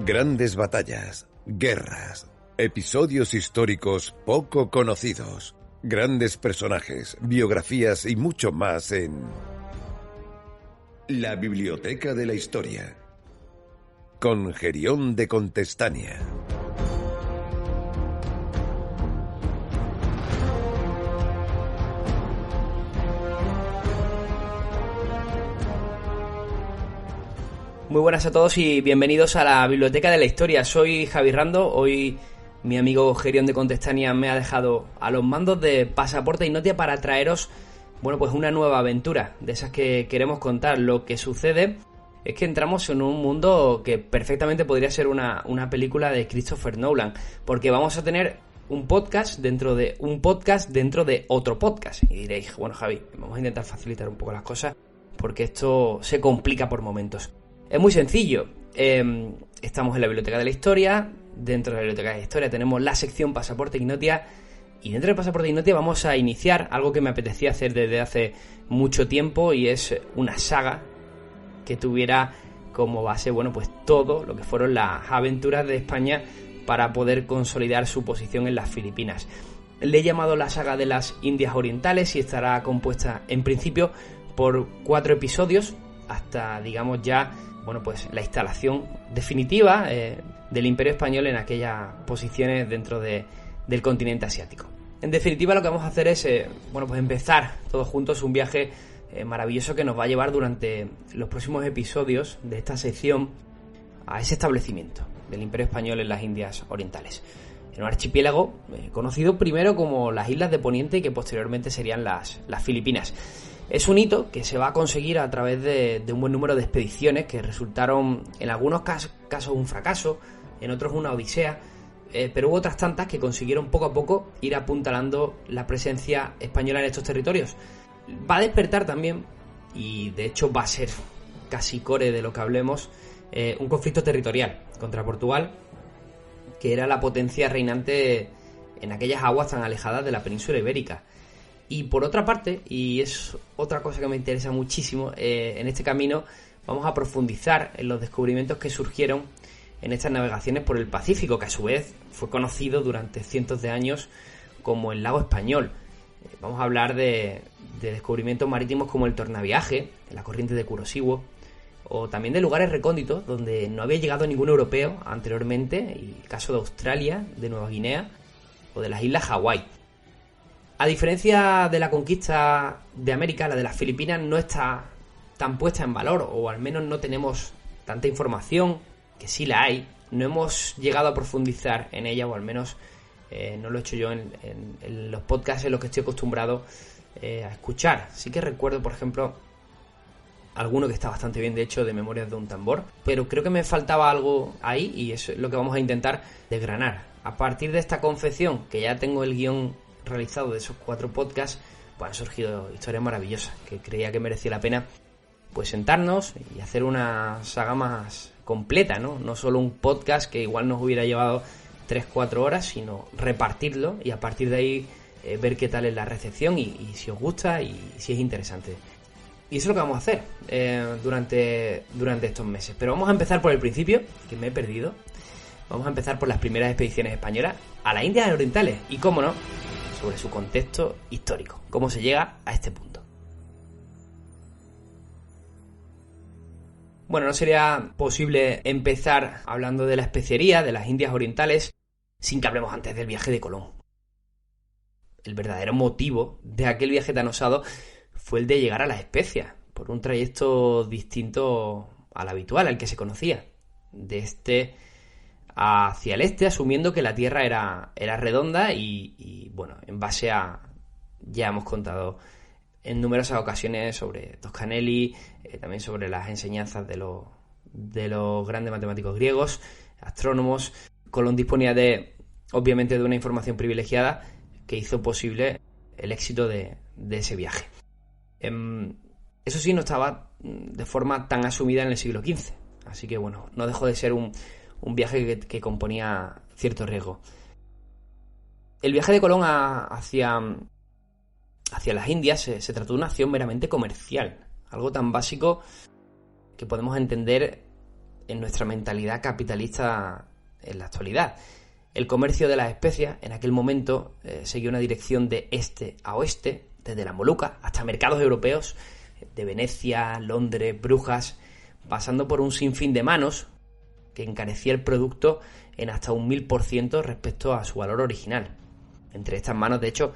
Grandes batallas, guerras, episodios históricos poco conocidos, grandes personajes, biografías y mucho más en La Biblioteca de la Historia, con Gerión de Contestania. Muy buenas a todos y bienvenidos a la Biblioteca de la Historia. Soy Javi Rando. Hoy mi amigo Gerión de Contestania me ha dejado a los mandos de Pasaporte Ignotia para traeros, pues una nueva aventura de esas que queremos contar. Lo que sucede es que entramos en un mundo que perfectamente podría ser una película de Christopher Nolan, porque vamos a tener un podcast dentro de un podcast dentro de otro podcast. Y diréis, bueno, Javi, vamos a intentar facilitar un poco las cosas porque esto se complica por momentos. Es muy sencillo. Estamos en la Biblioteca de la Historia. Dentro de la Biblioteca de la Historia tenemos la sección Pasaporte Ignotia. Y dentro de Pasaporte Ignotia vamos a iniciar algo que me apetecía hacer desde hace mucho tiempo, y es una saga que tuviera como base, pues todo lo que fueron las aventuras de España para poder consolidar su posición en las Filipinas. Le he llamado la saga de las Indias Orientales y estará compuesta en principio por 4 episodios hasta, digamos, ya la instalación definitiva del Imperio Español en aquellas posiciones dentro del continente asiático. En definitiva, lo que vamos a hacer es empezar todos juntos un viaje maravilloso que nos va a llevar durante los próximos episodios de esta sección a ese establecimiento del Imperio Español en las Indias Orientales, en un archipiélago conocido primero como las Islas de Poniente y que posteriormente serían las Filipinas. Es un hito que se va a conseguir a través de un buen número de expediciones que resultaron en algunos casos un fracaso, en otros una odisea, pero hubo otras tantas que consiguieron poco a poco ir apuntalando la presencia española en estos territorios. Va a despertar también, y de hecho va a ser casi core de lo que hablemos, un conflicto territorial contra Portugal, que era la potencia reinante en aquellas aguas tan alejadas de la península ibérica. Y por otra parte, y es otra cosa que me interesa muchísimo, en este camino vamos a profundizar en los descubrimientos que surgieron en estas navegaciones por el Pacífico, que a su vez fue conocido durante cientos de años como el Lago Español. Vamos a hablar de descubrimientos marítimos como el Tornaviaje, la corriente de Kuroshio, o también de lugares recónditos donde no había llegado ningún europeo anteriormente, y el caso de Australia, de Nueva Guinea o de las Islas Hawái. A diferencia de la conquista de América, la de las Filipinas no está tan puesta en valor, o al menos no tenemos tanta información, que sí la hay. No hemos llegado a profundizar en ella, o al menos no lo he hecho yo en los podcasts en los que estoy acostumbrado a escuchar. Sí que recuerdo, por ejemplo, alguno que está bastante bien, de hecho, de Memorias de un Tambor, pero creo que me faltaba algo ahí, y eso es lo que vamos a intentar desgranar. A partir de esta confección, que ya tengo el guión realizado de esos 4 podcasts, han surgido historias maravillosas que creía que merecía la pena sentarnos y hacer una saga más completa, no solo un podcast que igual nos hubiera llevado 3-4 horas, sino repartirlo y a partir de ahí ver qué tal es la recepción y si os gusta y si es interesante. Y eso es lo que vamos a hacer durante estos meses. Pero vamos a empezar por el principio, que me he perdido. Vamos a empezar por las primeras expediciones españolas a las Indias Orientales y, cómo no, sobre su contexto histórico, cómo se llega a este punto. No sería posible empezar hablando de la especiería de las Indias Orientales sin que hablemos antes del viaje de Colón. El verdadero motivo de aquel viaje tan osado fue el de llegar a las especias, por un trayecto distinto al habitual, al que se conocía, de este hacia el este, asumiendo que la Tierra era redonda y en base a, ya hemos contado en numerosas ocasiones sobre Toscanelli, también sobre las enseñanzas de los grandes matemáticos griegos, astrónomos. Colón disponía obviamente de una información privilegiada que hizo posible el éxito de ese viaje. Eso sí, no estaba de forma tan asumida en el siglo XV, así que no dejó de ser un viaje que componía cierto riesgo. El viaje de Colón hacia las Indias se trató de una acción meramente comercial, algo tan básico que podemos entender en nuestra mentalidad capitalista en la actualidad. El comercio de las especias en aquel momento seguía una dirección de este a oeste, desde la Moluca hasta mercados europeos de Venecia, Londres, Brujas, pasando por un sinfín de manos que encarecía el producto en hasta un 1000% respecto a su valor original. Entre estas manos, de hecho,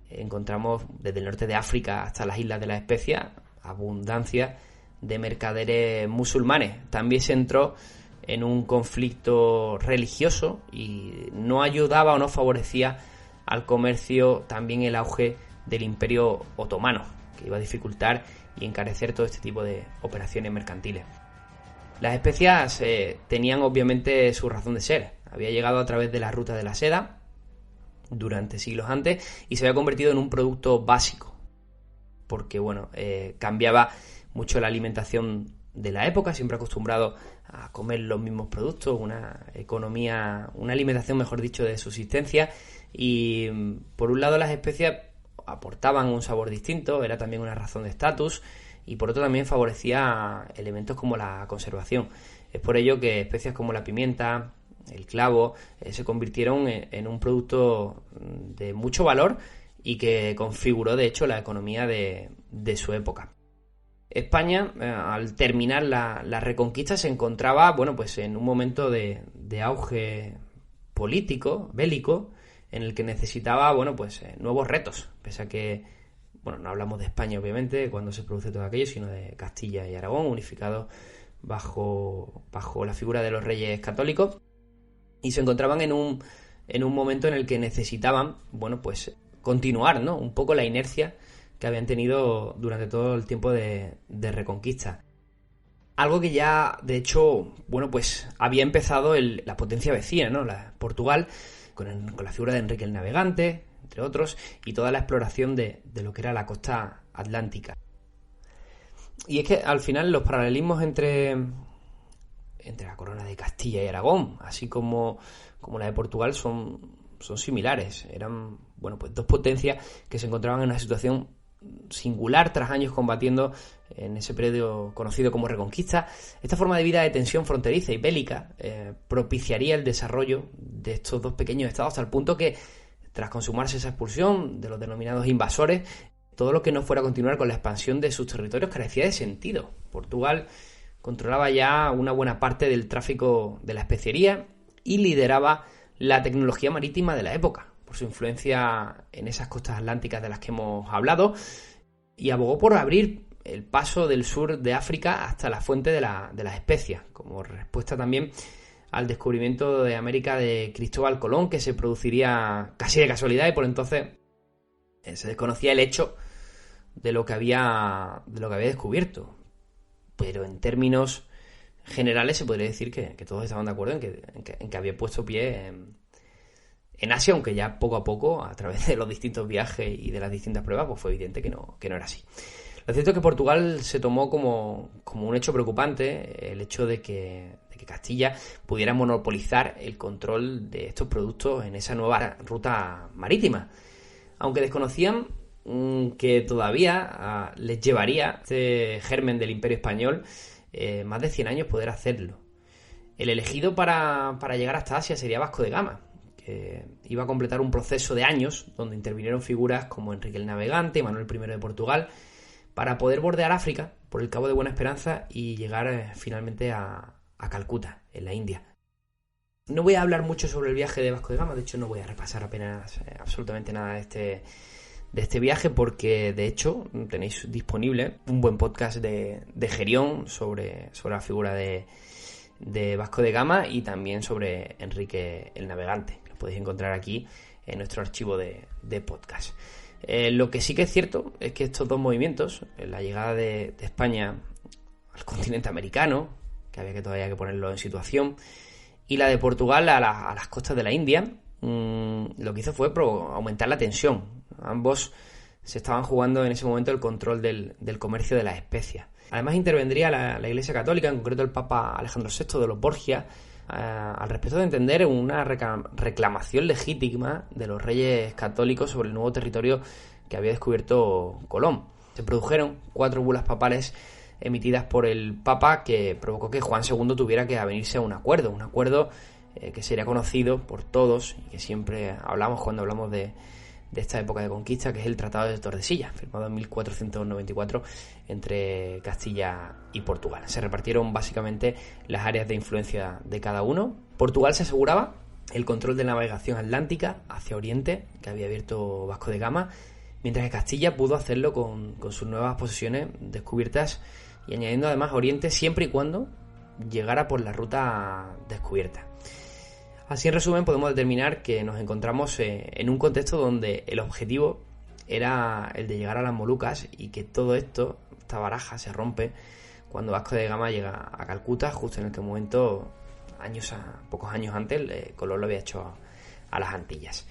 encontramos desde el norte de África hasta las Islas de la Especia abundancia de mercaderes musulmanes. También se entró en un conflicto religioso y no ayudaba o no favorecía al comercio también el auge del Imperio Otomano, que iba a dificultar y encarecer todo este tipo de operaciones mercantiles. Las especias tenían obviamente su razón de ser. Había llegado a través de la ruta de la seda durante siglos antes y se había convertido en un producto básico, porque cambiaba mucho la alimentación de la época, siempre acostumbrado a comer los mismos productos, una alimentación, mejor dicho, de subsistencia. Y por un lado las especias aportaban un sabor distinto, era también una razón de estatus, y por otro también favorecía elementos como la conservación. Es por ello que especias como la pimienta, el clavo, se convirtieron en un producto de mucho valor y que configuró de hecho la economía de su época. España, al terminar la Reconquista, se encontraba en un momento de auge político, bélico, en el que necesitaba nuevos retos, pese a que no hablamos de España obviamente cuando se produce todo aquello, sino de Castilla y Aragón, unificados bajo la figura de los reyes católicos, y se encontraban en un momento en el que necesitaban continuar, ¿no?, un poco la inercia que habían tenido durante todo el tiempo de Reconquista. Algo que ya, de hecho, había empezado la potencia vecina, ¿no?, Portugal, con la figura de Enrique el Navegante, entre otros, y toda la exploración de lo que era la costa atlántica. Y es que al final los paralelismos entre la corona de Castilla y Aragón, así como la de Portugal, son similares. Eran dos potencias que se encontraban en una situación singular tras años combatiendo en ese periodo conocido como Reconquista. Esta forma de vida de tensión fronteriza y bélica propiciaría el desarrollo de estos dos pequeños estados, hasta el punto que, tras consumarse esa expulsión de los denominados invasores, todo lo que no fuera a continuar con la expansión de sus territorios carecía de sentido. Portugal controlaba ya una buena parte del tráfico de la especiería y lideraba la tecnología marítima de la época, por su influencia en esas costas atlánticas de las que hemos hablado, y abogó por abrir el paso del sur de África hasta la fuente de las especias, como respuesta también al descubrimiento de América de Cristóbal Colón, que se produciría casi de casualidad, y por entonces se desconocía el hecho de lo que había descubierto. Pero en términos generales se podría decir que todos estaban de acuerdo en que había puesto pie en Asia, aunque ya poco a poco, a través de los distintos viajes y de las distintas pruebas, fue evidente que no era así. Lo cierto es que Portugal se tomó como un hecho preocupante el hecho de que Castilla pudiera monopolizar el control de estos productos en esa nueva ruta marítima, aunque desconocían que todavía les llevaría este germen del Imperio Español más de 100 años poder hacerlo. El elegido para llegar hasta Asia sería Vasco de Gama, que iba a completar un proceso de años donde intervinieron figuras como Enrique el Navegante y Manuel I de Portugal para poder bordear África por el Cabo de Buena Esperanza y llegar finalmente a Calcuta, en la India. No voy a hablar mucho sobre el viaje de Vasco de Gama, de hecho no voy a repasar apenas absolutamente nada de este viaje, porque de hecho tenéis disponible un buen podcast de Gerión sobre la figura de Vasco de Gama y también sobre Enrique el Navegante. Lo podéis encontrar aquí en nuestro archivo de podcast. Lo que sí que es cierto es que estos dos movimientos, la llegada de España al continente americano, que había que todavía que ponerlo en situación, y la de Portugal a las costas de la India, lo que hizo fue aumentar la tensión. Ambos se estaban jugando en ese momento el control del comercio de las especias. Además intervendría la Iglesia Católica, en concreto el Papa Alejandro VI de los Borgia, al respecto de entender una reclamación legítima de los reyes católicos sobre el nuevo territorio que había descubierto Colón. Se produjeron 4 bulas papales emitidas por el Papa que provocó que Juan II tuviera que avenirse a un acuerdo que sería conocido por todos y que siempre hablamos cuando hablamos de esta época de conquista, que es el Tratado de Tordesillas, firmado en 1494 entre Castilla y Portugal. Se repartieron básicamente las áreas de influencia de cada uno. Portugal se aseguraba el control de la navegación atlántica hacia Oriente, que había abierto Vasco de Gama, mientras que Castilla pudo hacerlo con sus nuevas posesiones descubiertas y añadiendo además Oriente siempre y cuando llegara por la ruta descubierta. Así, en resumen, podemos determinar que nos encontramos en un contexto donde el objetivo era el de llegar a las Molucas y que todo esto, esta baraja, se rompe cuando Vasco de Gama llega a Calcuta, justo en el que momento, pocos años antes, Colón lo había hecho a las Antillas.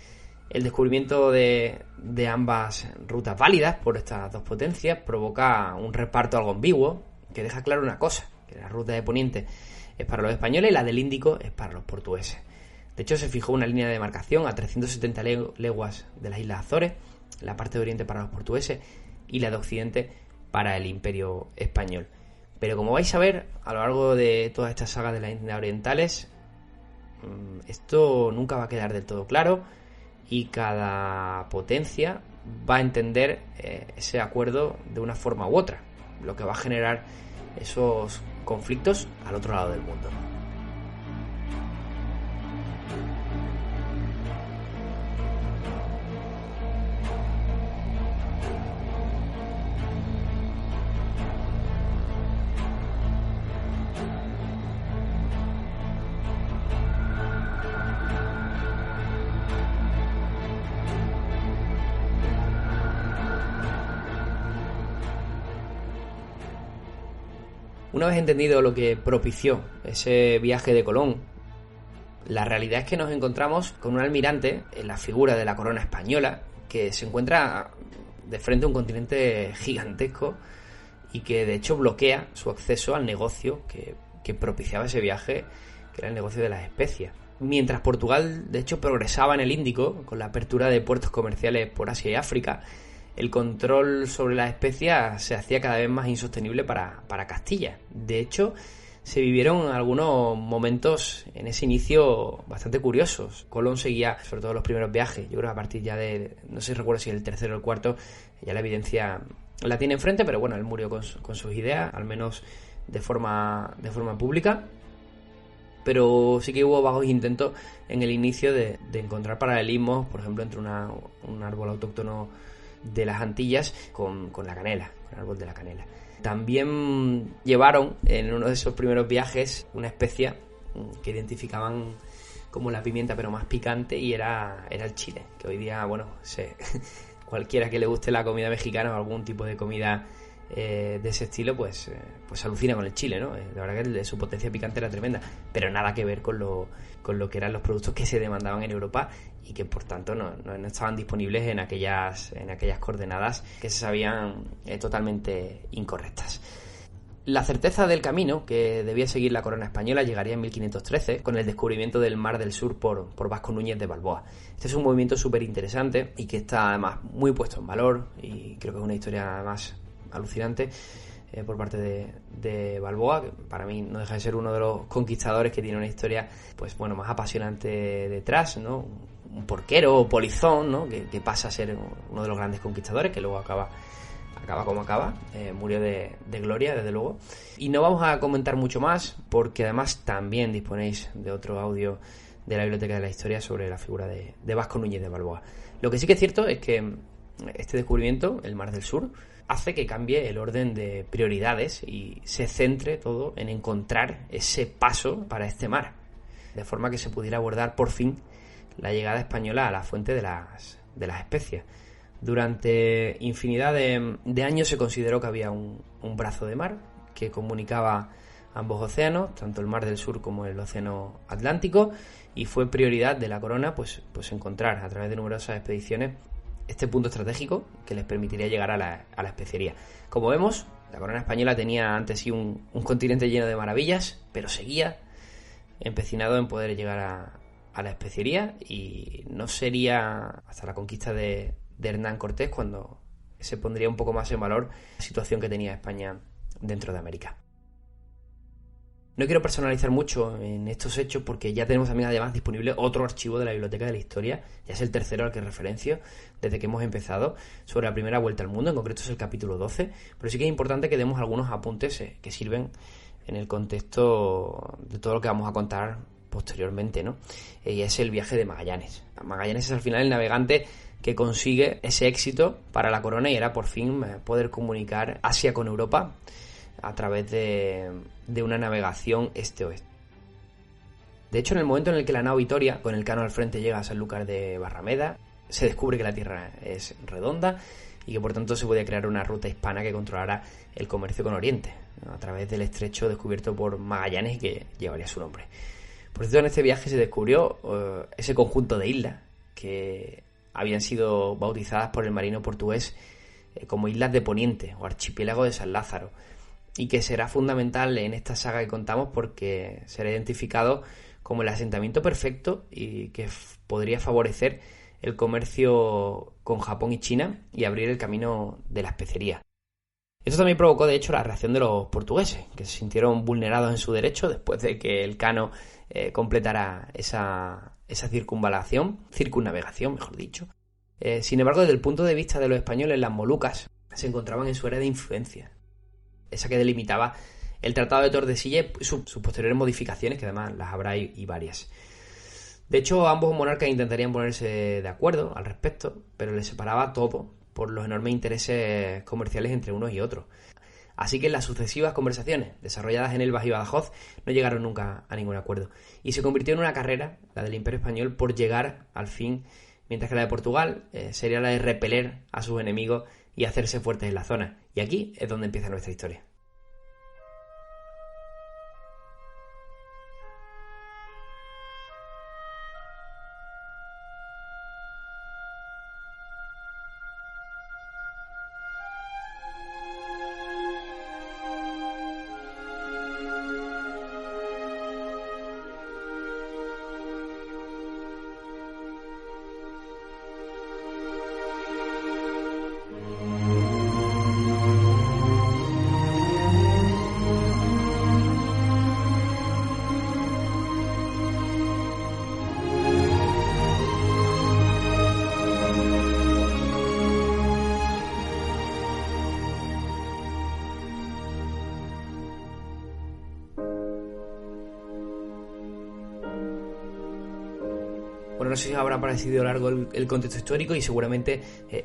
El descubrimiento de ambas rutas válidas por estas dos potencias provoca un reparto algo ambiguo que deja claro una cosa, que la ruta de Poniente es para los españoles y la del Índico es para los portugueses. De hecho, se fijó una línea de demarcación a 370 leguas de las Islas Azores, la parte de Oriente para los portugueses y la de Occidente para el Imperio Español. Pero como vais a ver a lo largo de toda esta saga de las Indias Orientales, esto nunca va a quedar del todo claro y cada potencia va a entender ese acuerdo de una forma u otra, lo que va a generar esos conflictos al otro lado del mundo. Una vez entendido lo que propició ese viaje de Colón, la realidad es que nos encontramos con un almirante en la figura de la corona española que se encuentra de frente a un continente gigantesco y que de hecho bloquea su acceso al negocio que propiciaba ese viaje, que era el negocio de las especias. Mientras Portugal de hecho progresaba en el Índico con la apertura de puertos comerciales por Asia y África, el control sobre las especias se hacía cada vez más insostenible para Castilla. De hecho, se vivieron algunos momentos en ese inicio bastante curiosos. Colón seguía, sobre todo los primeros viajes, yo creo que a partir ya de, no sé si recuerdo si el tercero o el cuarto, ya la evidencia la tiene enfrente, pero bueno, él murió con sus ideas, al menos de forma pública. Pero sí que hubo vagos intentos en el inicio de encontrar paralelismos, por ejemplo, entre un árbol autóctono de las Antillas con la canela, con el árbol de la canela. También llevaron en uno de esos primeros viajes una especia que identificaban como la pimienta pero más picante y era el chile, que hoy día, bueno, cualquiera que le guste la comida mexicana o algún tipo de comida de ese estilo, pues alucina con el chile, ¿no? La verdad que su potencia picante era tremenda, pero nada que ver con lo que eran los productos que se demandaban en Europa y que por tanto no estaban disponibles en aquellas coordenadas que se sabían totalmente incorrectas. La certeza del camino que debía seguir la corona española llegaría en 1513 con el descubrimiento del Mar del Sur por Vasco Núñez de Balboa. Este es un movimiento súper interesante y que está además muy puesto en valor y creo que es una historia además alucinante por parte de Balboa, que para mí no deja de ser uno de los conquistadores que tiene una historia pues bueno más apasionante detrás, ¿no? Un porquero o polizón, ¿no? que pasa a ser uno de los grandes conquistadores, que luego acaba como acaba, murió de gloria, desde luego. Y no vamos a comentar mucho más, porque además también disponéis de otro audio de la Biblioteca de la Historia sobre la figura de Vasco Núñez de Balboa. Lo que sí que es cierto es que este descubrimiento, el Mar del Sur, hace que cambie el orden de prioridades y se centre todo en encontrar ese paso para este mar, de forma que se pudiera abordar por fin la llegada española a la fuente de las especias. Durante infinidad de años se consideró que había un brazo de mar que comunicaba ambos océanos, tanto el Mar del Sur como el Océano Atlántico, y fue prioridad de la corona pues encontrar a través de numerosas expediciones este punto estratégico que les permitiría llegar a la especería. Como vemos, la corona española tenía ante sí un continente lleno de maravillas, pero seguía empecinado en poder llegar a la especería, y no sería hasta la conquista de Hernán Cortés cuando se pondría un poco más en valor la situación que tenía España dentro de América. No quiero personalizar mucho en estos hechos porque ya tenemos también además disponible otro archivo de la Biblioteca de la Historia, ya es el tercero al que referencio desde que hemos empezado, sobre la primera vuelta al mundo, en concreto es el capítulo 12, pero sí que es importante que demos algunos apuntes que sirven en el contexto de todo lo que vamos a contar posteriormente, ¿no? Y es el viaje de Magallanes. Magallanes es al final el navegante que consigue ese éxito para la corona y era por fin poder comunicar Asia con Europa a través de una navegación este-oeste. De hecho, en el momento en el que la nao Vitoria, con el Cano al frente, llega a Sanlúcar de Barrameda, se descubre que la Tierra es redonda y que por tanto se puede crear una ruta hispana que controlara el comercio con Oriente, ¿no? A través del estrecho descubierto por Magallanes y que llevaría su nombre. Por cierto, en este viaje se descubrió ese conjunto de islas que habían sido bautizadas por el marino portugués como Islas de Poniente o Archipiélago de San Lázaro, y que será fundamental en esta saga que contamos porque será identificado como el asentamiento perfecto y que podría favorecer el comercio con Japón y China y abrir el camino de la especería. Esto también provocó, de hecho, la reacción de los portugueses, que se sintieron vulnerados en su derecho después de que el Cano completara esa circunnavegación, mejor dicho. Sin embargo, desde el punto de vista de los españoles, las Molucas se encontraban en su área de influencia, esa que delimitaba el Tratado de Tordesillas y sus posteriores modificaciones, que además las habrá y varias. De hecho, ambos monarcas intentarían ponerse de acuerdo al respecto, pero les separaba todo por los enormes intereses comerciales entre unos y otros. Así que las sucesivas conversaciones desarrolladas en Elvas y Badajoz no llegaron nunca a ningún acuerdo. Y se convirtió en una carrera, la del Imperio Español, por llegar al fin, mientras que la de Portugal sería la de repeler a sus enemigos y hacerse fuertes en la zona. Y aquí es donde empieza nuestra historia. Bueno, no sé si habrá parecido largo el contexto histórico y seguramente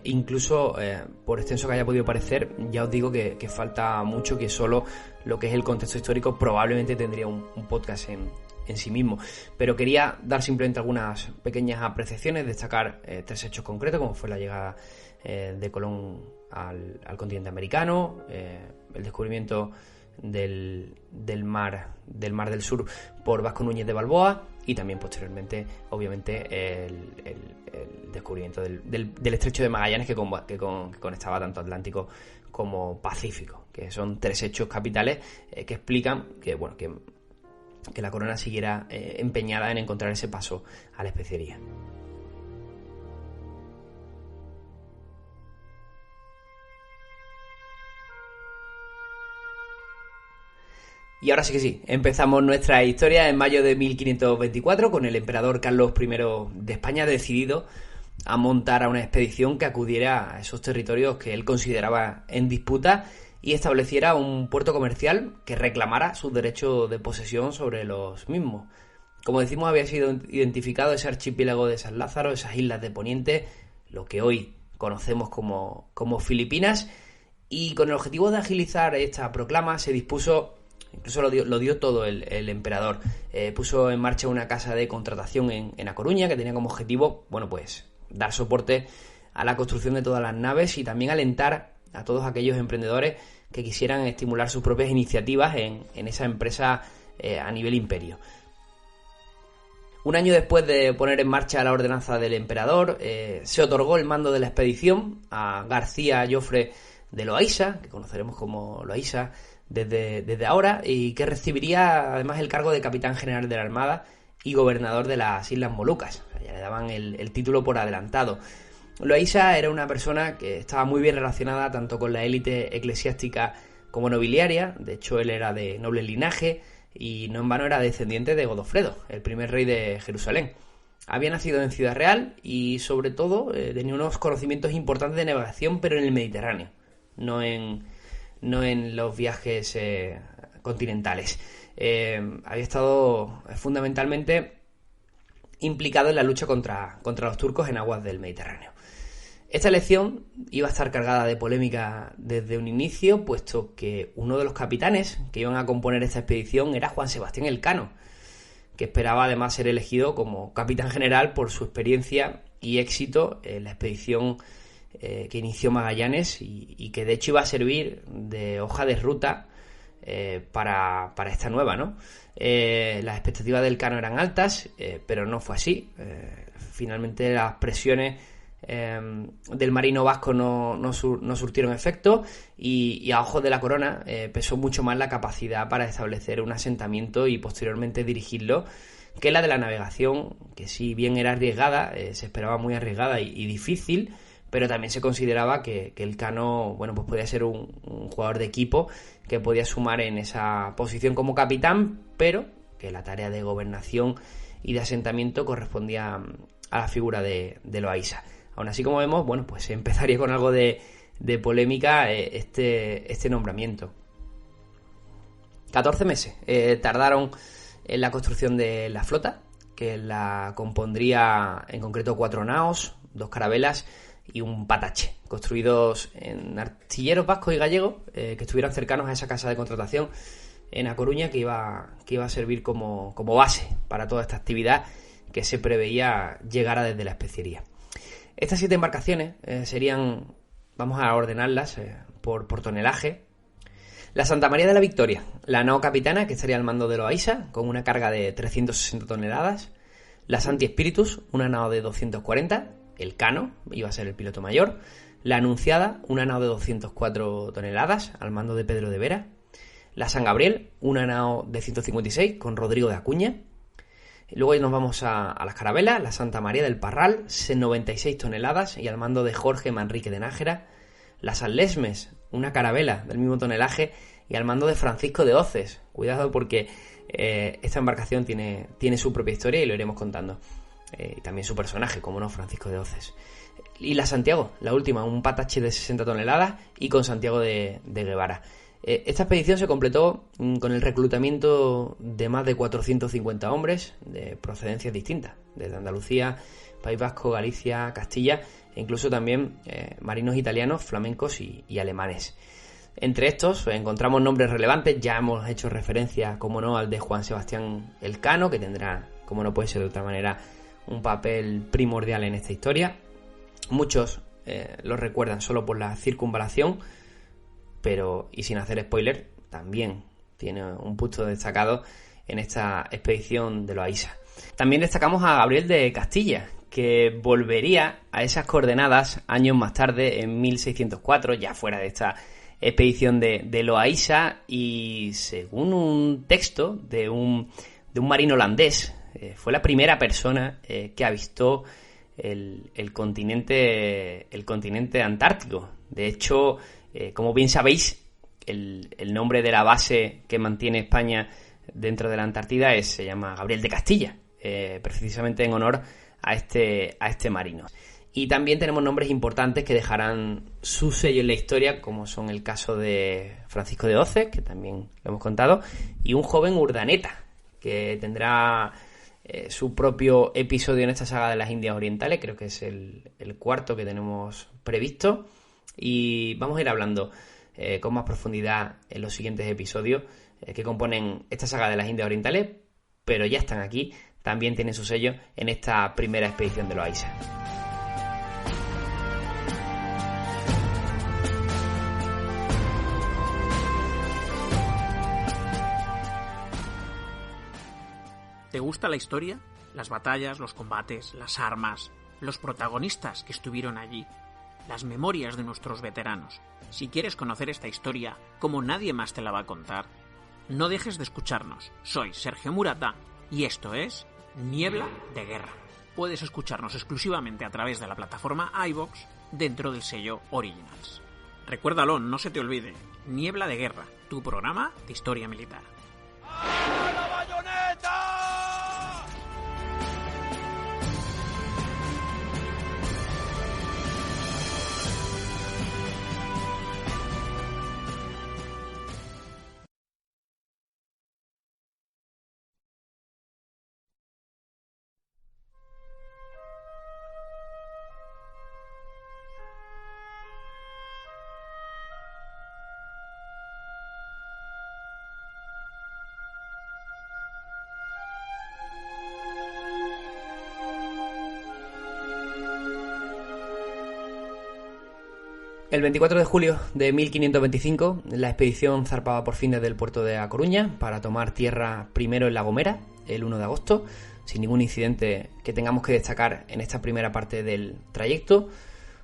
incluso por extenso que haya podido parecer, ya os digo que falta mucho, que solo lo que es el contexto histórico probablemente tendría un podcast en sí mismo. Pero quería dar simplemente algunas pequeñas apreciaciones, destacar 3 hechos concretos, como fue la llegada de Colón al continente americano, el descubrimiento del mar del sur por Vasco Núñez de Balboa y también posteriormente obviamente el descubrimiento del estrecho de Magallanes que conectaba tanto Atlántico como Pacífico, que son 3 hechos capitales que explican que la corona siguiera empeñada en encontrar ese paso a la especería. Y ahora sí que sí, empezamos nuestra historia en mayo de 1524 con el emperador Carlos I de España decidido a montar a una expedición que acudiera a esos territorios que él consideraba en disputa y estableciera un puerto comercial que reclamara sus derechos de posesión sobre los mismos. Como decimos, había sido identificado ese archipiélago de San Lázaro, esas islas de Poniente, lo que hoy conocemos como Filipinas, y con el objetivo de agilizar esta proclama se dispuso. Incluso lo dio todo el emperador. Puso en marcha una casa de contratación en A Coruña que tenía como objetivo, dar soporte a la construcción de todas las naves y también alentar a todos aquellos emprendedores que quisieran estimular sus propias iniciativas en esa empresa a nivel imperio. Un año después de poner en marcha la ordenanza del emperador, se otorgó el mando de la expedición a García Jofre de Loaysa, que conoceremos como Loaysa desde ahora, y que recibiría además el cargo de capitán general de la Armada y gobernador de las Islas Molucas. O sea, ya le daban el título por adelantado. Loaysa era una persona que estaba muy bien relacionada tanto con la élite eclesiástica como nobiliaria. De hecho, él era de noble linaje y no en vano era descendiente de Godofredo, el primer rey de Jerusalén. Había nacido en Ciudad Real y, sobre todo, tenía unos conocimientos importantes de navegación, pero en el Mediterráneo, no en los viajes continentales. Había estado fundamentalmente implicado en la lucha contra los turcos en aguas del Mediterráneo. Esta elección iba a estar cargada de polémica desde un inicio, puesto que uno de los capitanes que iban a componer esta expedición era Juan Sebastián Elcano, que esperaba además ser elegido como capitán general por su experiencia y éxito en la expedición que inició Magallanes y que de hecho iba a servir de hoja de ruta para esta nueva, ¿no? Las expectativas del Elcano eran altas, pero no fue así. Finalmente las presiones del marino vasco no surtieron efecto y a ojos de la corona pesó mucho más la capacidad para establecer un asentamiento y posteriormente dirigirlo que la de la navegación, que si bien era arriesgada, se esperaba muy arriesgada y difícil, pero también se consideraba que Elcano, bueno, pues podía ser un jugador de equipo que podía sumar en esa posición como capitán, pero que la tarea de gobernación y de asentamiento correspondía a la figura de Loaysa. Aún así, como vemos, bueno, pues empezaría con algo de polémica este nombramiento. 14 meses tardaron en la construcción de la flota, que la compondría en concreto 4 naos, 2 carabelas y un patache, construidos en artilleros vascos y gallegos que estuvieran cercanos a esa casa de contratación en A Coruña, que iba a servir como base para toda esta actividad que se preveía llegara desde la especiería. Estas 7 embarcaciones serían, vamos a ordenarlas por tonelaje. La Santa María de la Victoria, la nao capitana, que estaría al mando de Loaysa, con una carga de 360 toneladas. La Santi Espíritus, una nao de 240. Elcano iba a ser el piloto mayor. La Anunciada, una nao de 204 toneladas, al mando de Pedro de Vera. La San Gabriel, una nao de 156, con Rodrigo de Acuña. Luego nos vamos a las carabelas. La Santa María del Parral, 96 toneladas y al mando de Jorge Manrique de Nájera. La San Lesmes, una carabela del mismo tonelaje y al mando de Francisco de Oces. Cuidado porque esta embarcación tiene su propia historia y lo iremos contando. Y también su personaje, como no, Francisco de Oces. Y la Santiago, la última, un patache de 60 toneladas y con Santiago de Guevara. Esta expedición se completó con el reclutamiento de más de 450 hombres de procedencias distintas, desde Andalucía, País Vasco, Galicia, Castilla e incluso también marinos italianos, flamencos y alemanes. Entre estos encontramos nombres relevantes. Ya hemos hecho referencia, como no, al de Juan Sebastián Elcano, que tendrá, como no puede ser de otra manera, un papel primordial en esta historia. Muchos lo recuerdan solo por la circunvalación, pero, y sin hacer spoiler, también tiene un puesto destacado en esta expedición de Loaysa. También destacamos a Gabriel de Castilla, que volvería a esas coordenadas años más tarde, en 1604, ya fuera de esta expedición de Loaysa, y según un texto de un marino holandés, fue la primera persona que avistó el continente antártico. De hecho, como bien sabéis, el nombre de la base que mantiene España dentro de la Antártida se llama Gabriel de Castilla, precisamente en honor a este marino. Y también tenemos nombres importantes que dejarán su sello en la historia, como son el caso de Francisco de Oces, que también lo hemos contado, y un joven Urdaneta, que tendrá su propio episodio en esta saga de las Indias Orientales. Creo que es el cuarto que tenemos previsto. Y vamos a ir hablando con más profundidad en los siguientes episodios que componen esta saga de las Indias Orientales, pero ya están aquí, también tienen su sello en esta primera expedición de Loaysa. ¿Te gusta la historia? Las batallas, los combates, las armas, los protagonistas que estuvieron allí, las memorias de nuestros veteranos. Si quieres conocer esta historia como nadie más te la va a contar, no dejes de escucharnos. Soy Sergio Murata y esto es Niebla de Guerra. Puedes escucharnos exclusivamente a través de la plataforma iVoox dentro del sello Originals. Recuérdalo, no se te olvide. Niebla de Guerra, tu programa de historia militar. ¡A la bayoneta! El 24 de julio de 1525, la expedición zarpaba por fin desde el puerto de A Coruña para tomar tierra primero en La Gomera, el 1 de agosto, sin ningún incidente que tengamos que destacar en esta primera parte del trayecto.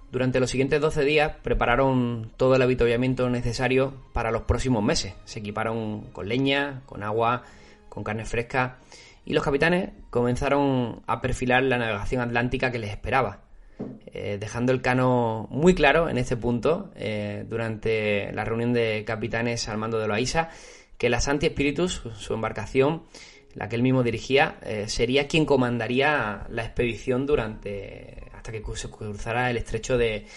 Durante los siguientes 12 días prepararon todo el avituallamiento necesario para los próximos meses. Se equiparon con leña, con agua, con carne fresca y los capitanes comenzaron a perfilar la navegación atlántica que les esperaba. Dejando el cano muy claro en este punto durante la reunión de capitanes al mando de Loaysa, que la Sancti Spiritus, su embarcación, la que él mismo dirigía, sería quien comandaría la expedición hasta que se cruzara el estrecho de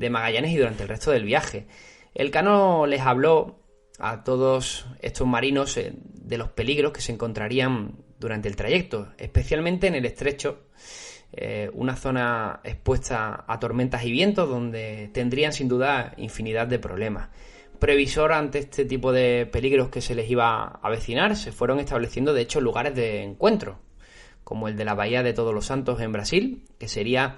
Magallanes y durante el resto del viaje. El cano les habló a todos estos marinos de los peligros que se encontrarían durante el trayecto, especialmente en el estrecho, una zona expuesta a tormentas y vientos donde tendrían sin duda infinidad de problemas. Previsor ante este tipo de peligros que se les iba a avecinar, se fueron estableciendo de hecho lugares de encuentro, como el de la Bahía de Todos los Santos en Brasil, que sería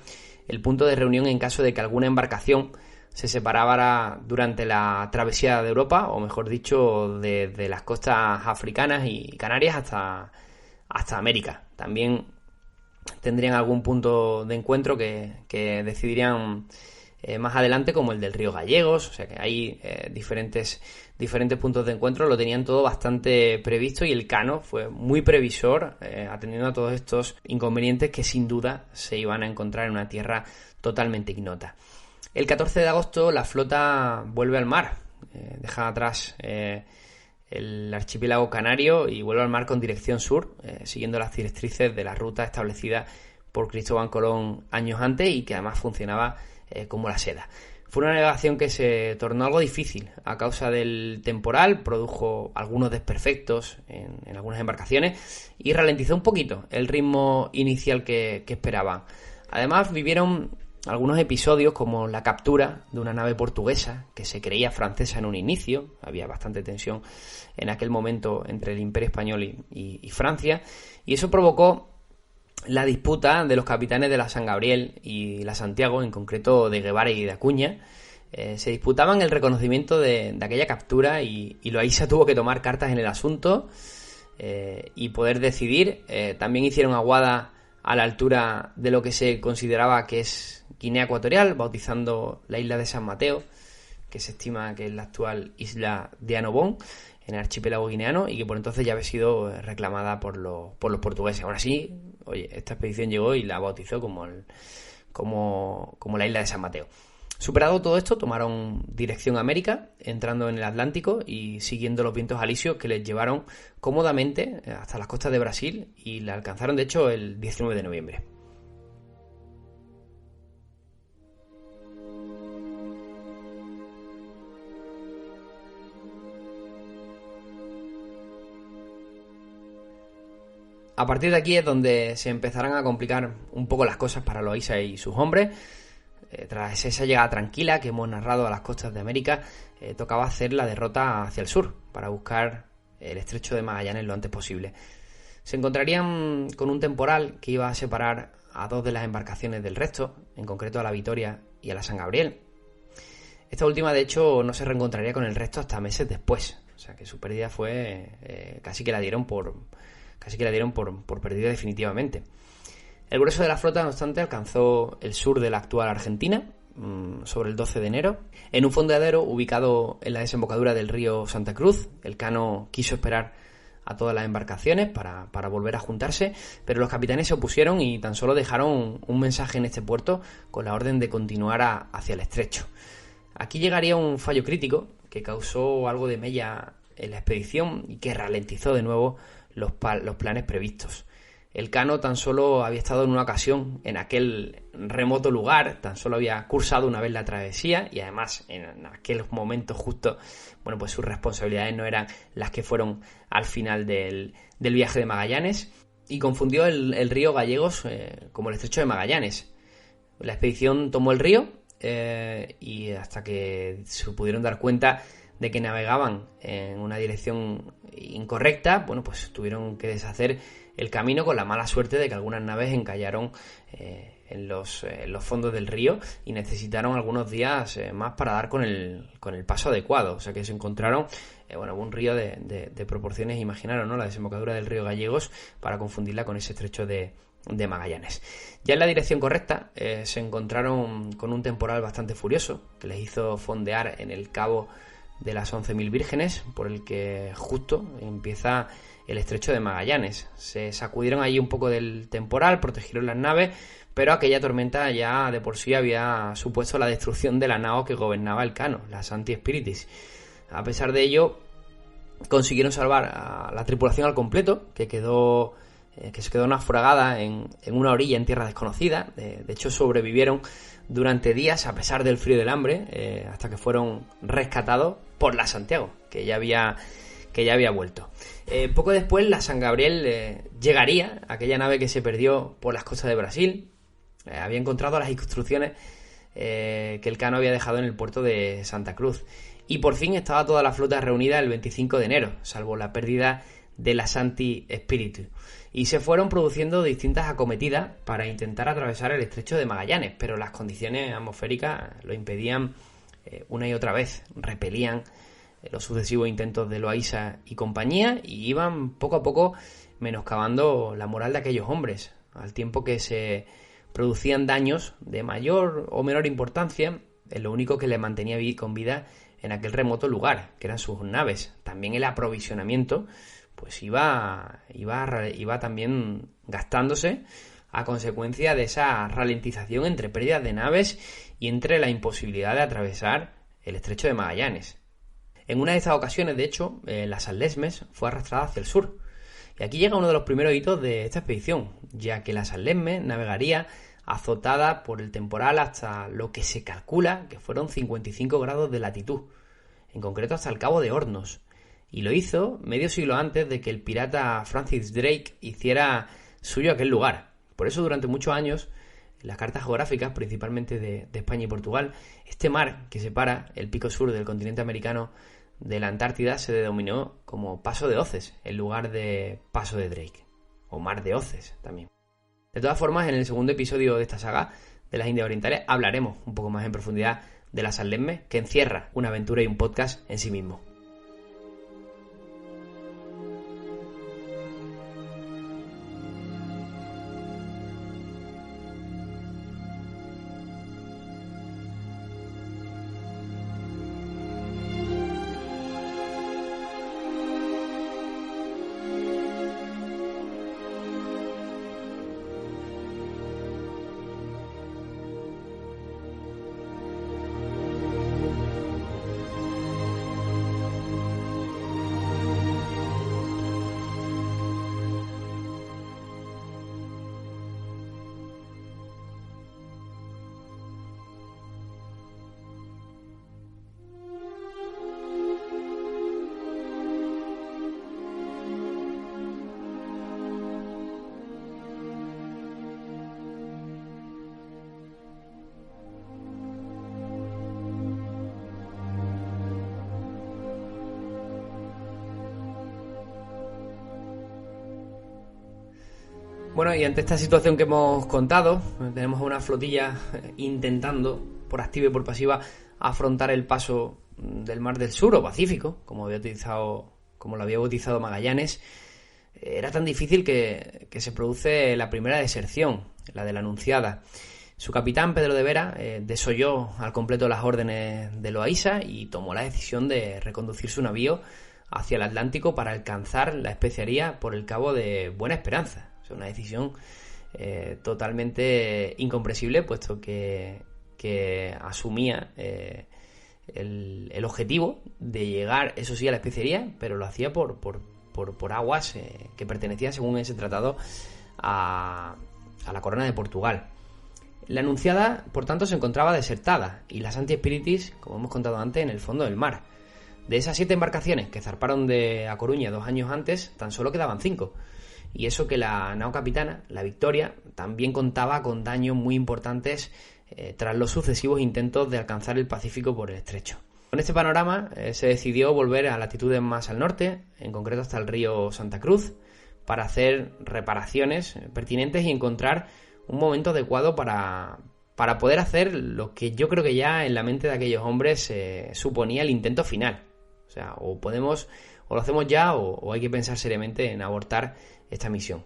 el punto de reunión en caso de que alguna embarcación se separara durante la travesía de Europa, o mejor dicho, de las costas africanas y canarias hasta América. También tendrían algún punto de encuentro que decidirían más adelante, como el del río Gallegos. O sea que hay diferentes puntos de encuentro. Lo tenían todo bastante previsto y el cano fue muy previsor, atendiendo a todos estos inconvenientes que sin duda se iban a encontrar en una tierra totalmente ignota. El 14 de agosto la flota vuelve al mar, deja atrás el archipiélago canario y vuelve al mar con dirección sur, siguiendo las directrices de la ruta establecida por Cristóbal Colón años antes y que además funcionaba como la seda. Fue una navegación que se tornó algo difícil a causa del temporal, produjo algunos desperfectos en algunas embarcaciones y ralentizó un poquito el ritmo inicial que esperaban. Además vivieron algunos episodios como la captura de una nave portuguesa que se creía francesa en un inicio. Había bastante tensión en aquel momento entre el Imperio Español y Francia, y eso provocó la disputa de los capitanes de la San Gabriel y la Santiago, en concreto de Guevara y de Acuña. Se disputaban el reconocimiento de aquella captura y Loaysa tuvo que tomar cartas en el asunto y poder decidir. También hicieron aguada a la altura de lo que se consideraba que es Guinea Ecuatorial, bautizando la isla de San Mateo, que se estima que es la actual isla de Annobón, en el archipiélago guineano, y que por entonces ya había sido reclamada por los portugueses. Aún así, oye, esta expedición llegó y la bautizó como la isla de San Mateo. Superado todo esto, tomaron dirección a América, entrando en el Atlántico y siguiendo los vientos alisios que les llevaron cómodamente hasta las costas de Brasil, y la alcanzaron de hecho el 19 de noviembre. A partir de aquí es donde se empezarán a complicar un poco las cosas para Loaysa y sus hombres. Tras esa llegada tranquila que hemos narrado a las costas de América, tocaba hacer la derrota hacia el sur para buscar el estrecho de Magallanes lo antes posible. Se encontrarían con un temporal que iba a separar a dos de las embarcaciones del resto, en concreto a la Vitoria y a la San Gabriel. Esta última, de hecho, no se reencontraría con el resto hasta meses después. O sea que su pérdida fue casi que la dieron por perdida definitivamente. El grueso de la flota, no obstante, alcanzó el sur de la actual Argentina sobre el 12 de enero. En un fondeadero ubicado en la desembocadura del río Santa Cruz, el cano quiso esperar a todas las embarcaciones para volver a juntarse, pero los capitanes se opusieron y tan solo dejaron un mensaje en este puerto con la orden de continuar hacia el estrecho. Aquí llegaría un fallo crítico que causó algo de mella en la expedición y que ralentizó de nuevo los planes previstos. Elcano tan solo había estado en una ocasión en aquel remoto lugar, tan solo había cursado una vez la travesía y además en aquel momento justo, bueno, pues sus responsabilidades no eran las que fueron al final del viaje de Magallanes y confundió el río Gallegos como el estrecho de Magallanes. La expedición tomó el río y hasta que se pudieron dar cuenta de que navegaban en una dirección incorrecta, bueno, pues tuvieron que deshacer el camino con la mala suerte de que algunas naves encallaron en los fondos del río y necesitaron algunos días más para dar con el paso adecuado. O sea que se encontraron un río de proporciones, imaginaron, ¿no?, la desembocadura del río Gallegos para confundirla con ese estrecho de Magallanes. Ya en la dirección correcta se encontraron con un temporal bastante furioso que les hizo fondear en el cabo de las 11.000 Vírgenes, por el que justo empieza el estrecho de Magallanes. Se sacudieron allí un poco del temporal, protegieron las naves, pero aquella tormenta ya de por sí había supuesto la destrucción de la nao que gobernaba Elcano, la Sancti Spiritus. A pesar de ello, consiguieron salvar a la tripulación al completo, que se quedó naufragada en una orilla en tierra desconocida. De hecho, sobrevivieron durante días a pesar del frío y del hambre, hasta que fueron rescatados por la Santiago, que ya había vuelto. Poco después la San Gabriel llegaría, aquella nave que se perdió por las costas de Brasil. Había encontrado las instrucciones que Elcano había dejado en el puerto de Santa Cruz. Y por fin estaba toda la flota reunida el 25 de enero, salvo la pérdida de la Sancti Spiritus. Y se fueron produciendo distintas acometidas para intentar atravesar el estrecho de Magallanes, pero las condiciones atmosféricas lo impedían una y otra vez, repelían los sucesivos intentos de Loaysa y compañía y iban poco a poco menoscabando la moral de aquellos hombres, al tiempo que se producían daños de mayor o menor importancia en lo único que les mantenía con vida en aquel remoto lugar, que eran sus naves. También el aprovisionamiento pues iba también gastándose a consecuencia de esa ralentización entre pérdidas de naves y entre la imposibilidad de atravesar el estrecho de Magallanes. En una de estas ocasiones, de hecho, la San Lesmes fue arrastrada hacia el sur. Y aquí llega uno de los primeros hitos de esta expedición, ya que la San Lesmes navegaría azotada por el temporal hasta lo que se calcula que fueron 55 grados de latitud, en concreto hasta el Cabo de Hornos. Y lo hizo medio siglo antes de que el pirata Francis Drake hiciera suyo aquel lugar. Por eso durante muchos años, en las cartas geográficas, principalmente de España y Portugal, este mar que separa el pico sur del continente americano de la Antártida se denominó como Paso de Hoces, en lugar de Paso de Drake, o Mar de Hoces también. De todas formas, en el segundo episodio de esta saga de las Indias Orientales hablaremos un poco más en profundidad de la San Lesmes, que encierra una aventura y un podcast en sí mismo. Bueno, y ante esta situación que hemos contado, tenemos una flotilla intentando, por activa y por pasiva, afrontar el paso del Mar del Sur o Pacífico, como lo había bautizado Magallanes. Era tan difícil que se produce la primera deserción, la de la Anunciada. Su capitán, Pedro de Vera, desoyó al completo las órdenes de Loaysa y tomó la decisión de reconducir su navío hacia el Atlántico para alcanzar la especiaría por el Cabo de Buena Esperanza. O sea, una decisión totalmente incomprensible, puesto que asumía el objetivo de llegar, eso sí, a la especería, pero lo hacía por aguas que pertenecían, según ese tratado, a la corona de Portugal. La Anunciada, por tanto, se encontraba desertada y la Sancti Spiritis, como hemos contado antes, en el fondo del mar. De esas 7 embarcaciones que zarparon de A Coruña 2 años antes, tan solo quedaban 5. Y eso que la nao capitana, la Victoria, también contaba con daños muy importantes tras los sucesivos intentos de alcanzar el Pacífico por el estrecho. Con este panorama se decidió volver a latitudes más al norte, en concreto hasta el río Santa Cruz, para hacer reparaciones pertinentes y encontrar un momento adecuado para poder hacer lo que yo creo que ya en la mente de aquellos hombres suponía el intento final. O sea, o lo hacemos ya o hay que pensar seriamente en abortar esta misión.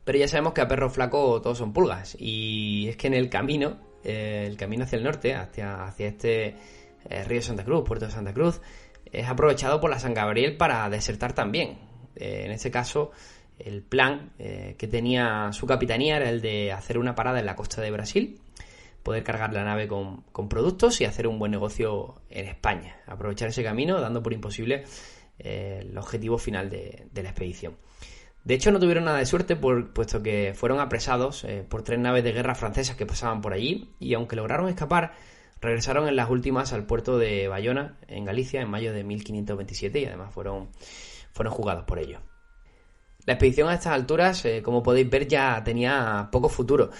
Pero ya sabemos que a perro flaco todos son pulgas, y es que en el camino hacia el norte, hacia este río Santa Cruz, puerto de Santa Cruz, es aprovechado por la San Gabriel para desertar también. En este caso, el plan que tenía su capitanía era el de hacer una parada en la costa de Brasil, poder cargar la nave con productos y hacer un buen negocio en España. Aprovechar ese camino, dando por imposible el objetivo final de la expedición. De hecho, no tuvieron nada de suerte, puesto que fueron apresados por 3 naves de guerra francesas que pasaban por allí, y aunque lograron escapar, regresaron en las últimas al puerto de Bayona, en Galicia, en mayo de 1527, y además fueron juzgados por ello. La expedición a estas alturas, como podéis ver, ya tenía poco futuro.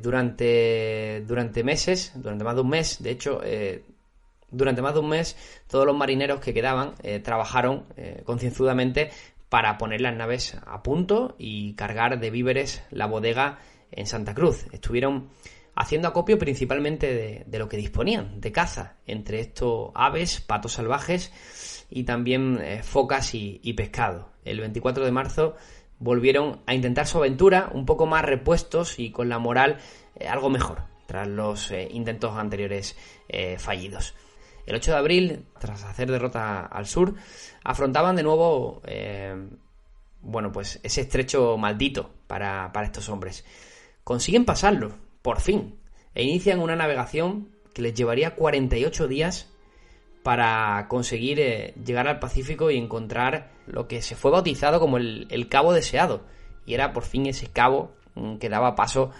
Durante más de un mes, de hecho, todos los marineros que quedaban trabajaron concienzudamente para poner las naves a punto y cargar de víveres la bodega en Santa Cruz. Estuvieron haciendo acopio principalmente de lo que disponían, de caza, entre estos aves, patos salvajes y también focas y pescado. El 24 de marzo volvieron a intentar su aventura, un poco más repuestos y con la moral algo mejor, tras los intentos anteriores fallidos. El 8 de abril, tras hacer derrota al sur, afrontaban de nuevo ese estrecho maldito para estos hombres. Consiguen pasarlo, por fin, e inician una navegación que les llevaría 48 días para conseguir llegar al Pacífico y encontrar lo que se fue bautizado como el Cabo Deseado, y era por fin ese cabo que daba paso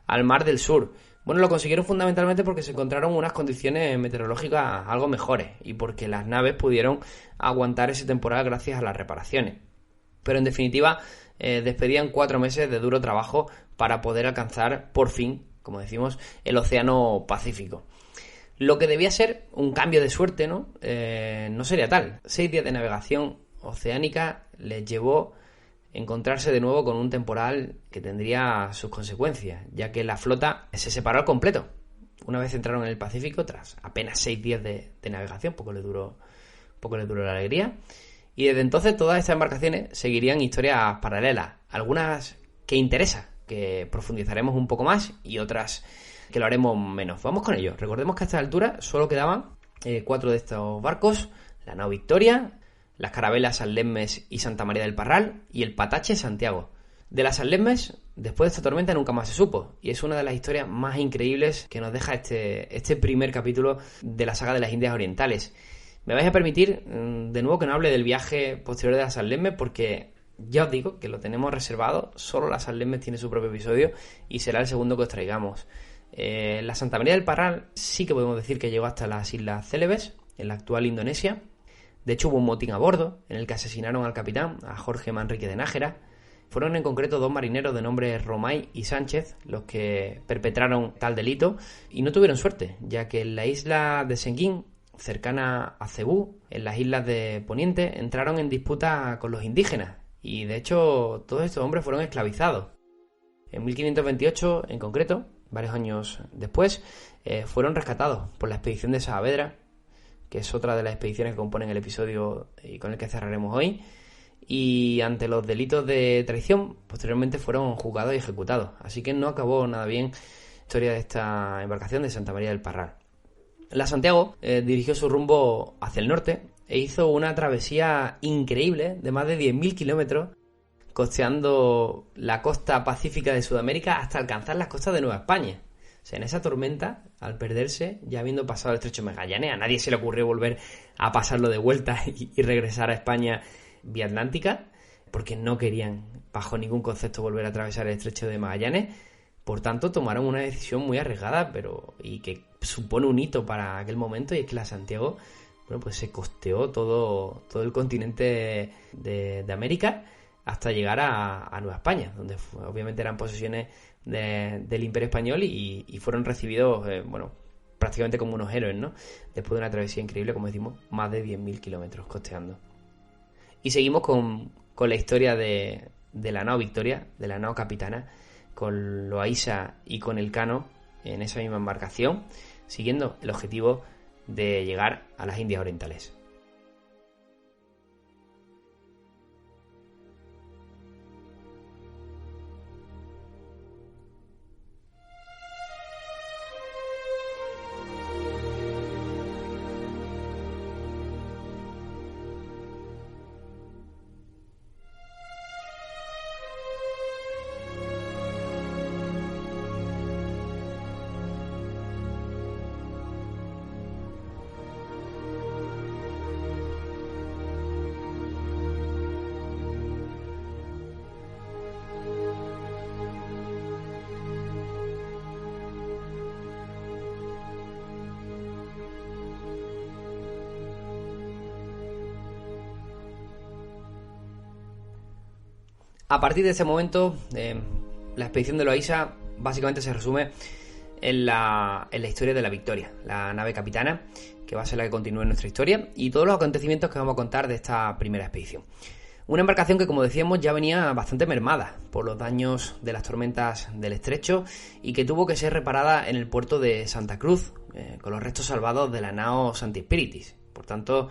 al Mar del Sur. Bueno, lo consiguieron fundamentalmente porque se encontraron unas condiciones meteorológicas algo mejores y porque las naves pudieron aguantar ese temporal gracias a las reparaciones. Pero en definitiva, despedían 4 meses de duro trabajo para poder alcanzar, por fin, como decimos, el Océano Pacífico. Lo que debía ser un cambio de suerte, ¿no? No sería tal. 6 días de navegación oceánica les llevó encontrarse de nuevo con un temporal que tendría sus consecuencias, ya que la flota se separó al completo. Una vez entraron en el Pacífico, tras apenas 6 días de navegación, poco les duró la alegría, y desde entonces todas estas embarcaciones seguirían historias paralelas, algunas que interesa, que profundizaremos un poco más, y otras que lo haremos menos. Vamos con ello. Recordemos que a esta altura solo quedaban 4 de estos barcos: la nao Victoria, las carabelas San Lesmes y Santa María del Parral y el Patache Santiago. De la San Lesmes, después de esta tormenta nunca más se supo, y es una de las historias más increíbles que nos deja este primer capítulo de la saga de las Indias Orientales. Me vais a permitir de nuevo que no hable del viaje posterior de la San Lesmes, porque ya os digo que lo tenemos reservado. Solo la San Lesmes tiene su propio episodio y será el segundo que os traigamos. La Santa María del Parral sí que podemos decir que llegó hasta las Islas Célebes, en la actual Indonesia. De hecho, hubo un motín a bordo en el que asesinaron al capitán, a Jorge Manrique de Nájera. Fueron en concreto 2 marineros de nombre Romay y Sánchez los que perpetraron tal delito, y no tuvieron suerte, ya que en la isla de Senguín, cercana a Cebú, en las islas de Poniente, entraron en disputa con los indígenas, y de hecho todos estos hombres fueron esclavizados. En 1528, en concreto, varios años después, fueron rescatados por la expedición de Saavedra, que es otra de las expediciones que componen el episodio y con el que cerraremos hoy, y ante los delitos de traición, posteriormente fueron juzgados y ejecutados. Así que no acabó nada bien la historia de esta embarcación de Santa María del Parral. La Santiago dirigió su rumbo hacia el norte e hizo una travesía increíble de más de 10.000 kilómetros, costeando la costa pacífica de Sudamérica hasta alcanzar las costas de Nueva España. O sea, en esa tormenta, al perderse, ya habiendo pasado el estrecho de Magallanes, a nadie se le ocurrió volver a pasarlo de vuelta y regresar a España vía Atlántica, porque no querían, bajo ningún concepto, volver a atravesar el estrecho de Magallanes. Por tanto, tomaron una decisión muy arriesgada, y que supone un hito para aquel momento, y es que la Santiago, bueno, pues se costeó todo el continente de América hasta llegar a Nueva España, donde obviamente eran posesiones del Imperio Español y fueron recibidos, prácticamente como unos héroes, ¿no? Después de una travesía increíble, como decimos, más de 10.000 kilómetros costeando. Y seguimos con la historia de la nao Victoria, de la nao Capitana, con Loaisa y con Elcano en esa misma embarcación, siguiendo el objetivo de llegar a las Indias Orientales. A partir de ese momento, la expedición de Loaisa básicamente se resume en la historia de la Victoria, la nave capitana, que va a ser la que continúe nuestra historia, y todos los acontecimientos que vamos a contar de esta primera expedición. Una embarcación que, como decíamos, ya venía bastante mermada por los daños de las tormentas del estrecho y que tuvo que ser reparada en el puerto de Santa Cruz, con los restos salvados de la nao Sancti Spiritus. Por tanto,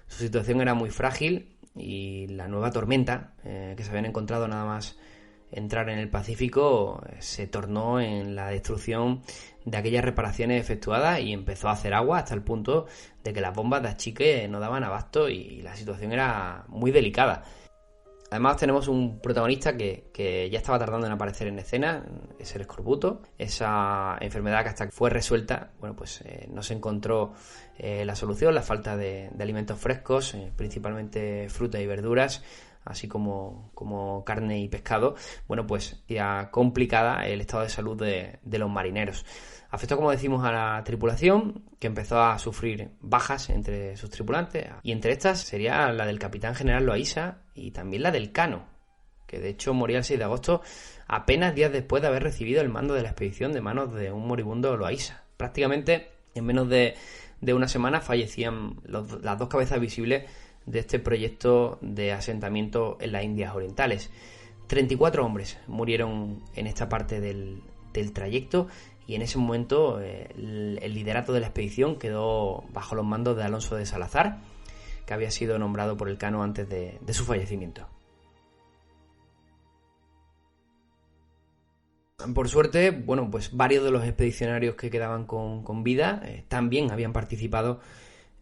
su situación era muy frágil y la nueva tormenta que se habían encontrado nada más entrar en el Pacífico se tornó en la destrucción de aquellas reparaciones efectuadas y empezó a hacer agua hasta el punto de que las bombas de achique no daban abasto y la situación era muy delicada. Además tenemos un protagonista que ya estaba tardando en aparecer en escena, es el escorbuto, esa enfermedad que hasta que fue resuelta, no se encontró la solución, la falta de alimentos frescos, principalmente frutas y verduras, así como carne y pescado, ya complicada el estado de salud de los marineros. Afectó, como decimos, a la tripulación, que empezó a sufrir bajas entre sus tripulantes, y entre estas sería la del capitán general Loaisa y también la del Cano, que de hecho moría el 6 de agosto, apenas días después de haber recibido el mando de la expedición de manos de un moribundo Loaisa. Prácticamente en menos de una semana fallecían las dos cabezas visibles de este proyecto de asentamiento en las Indias Orientales. 34 hombres murieron en esta parte del trayecto, y en ese momento el liderato de la expedición quedó bajo los mandos de Alonso de Salazar, que había sido nombrado por el Cano antes de su fallecimiento. Por suerte, varios de los expedicionarios que quedaban con vida también habían participado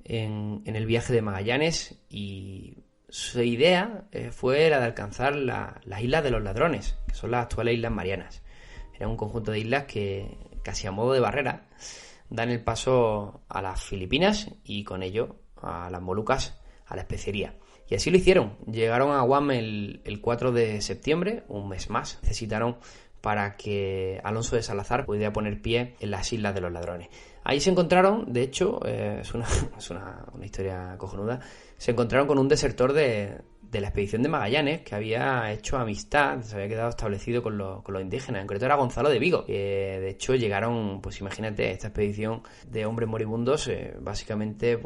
en el viaje de Magallanes, y su idea fue la de alcanzar las Islas de los Ladrones, que son las actuales Islas Marianas. Era un conjunto de islas que, casi a modo de barrera, dan el paso a las Filipinas y con ello a las Molucas, a la especería. Y así lo hicieron. Llegaron a Guam el 4 de septiembre, un mes más necesitaron para que Alonso de Salazar pudiera poner pie en las Islas de los Ladrones. Ahí se encontraron, de hecho, es una historia cojonuda, se encontraron con un desertor de la expedición de Magallanes, que había hecho amistad, se había quedado establecido con los indígenas. En concreto era Gonzalo de Vigo. De hecho llegaron, imagínate, esta expedición de hombres moribundos, básicamente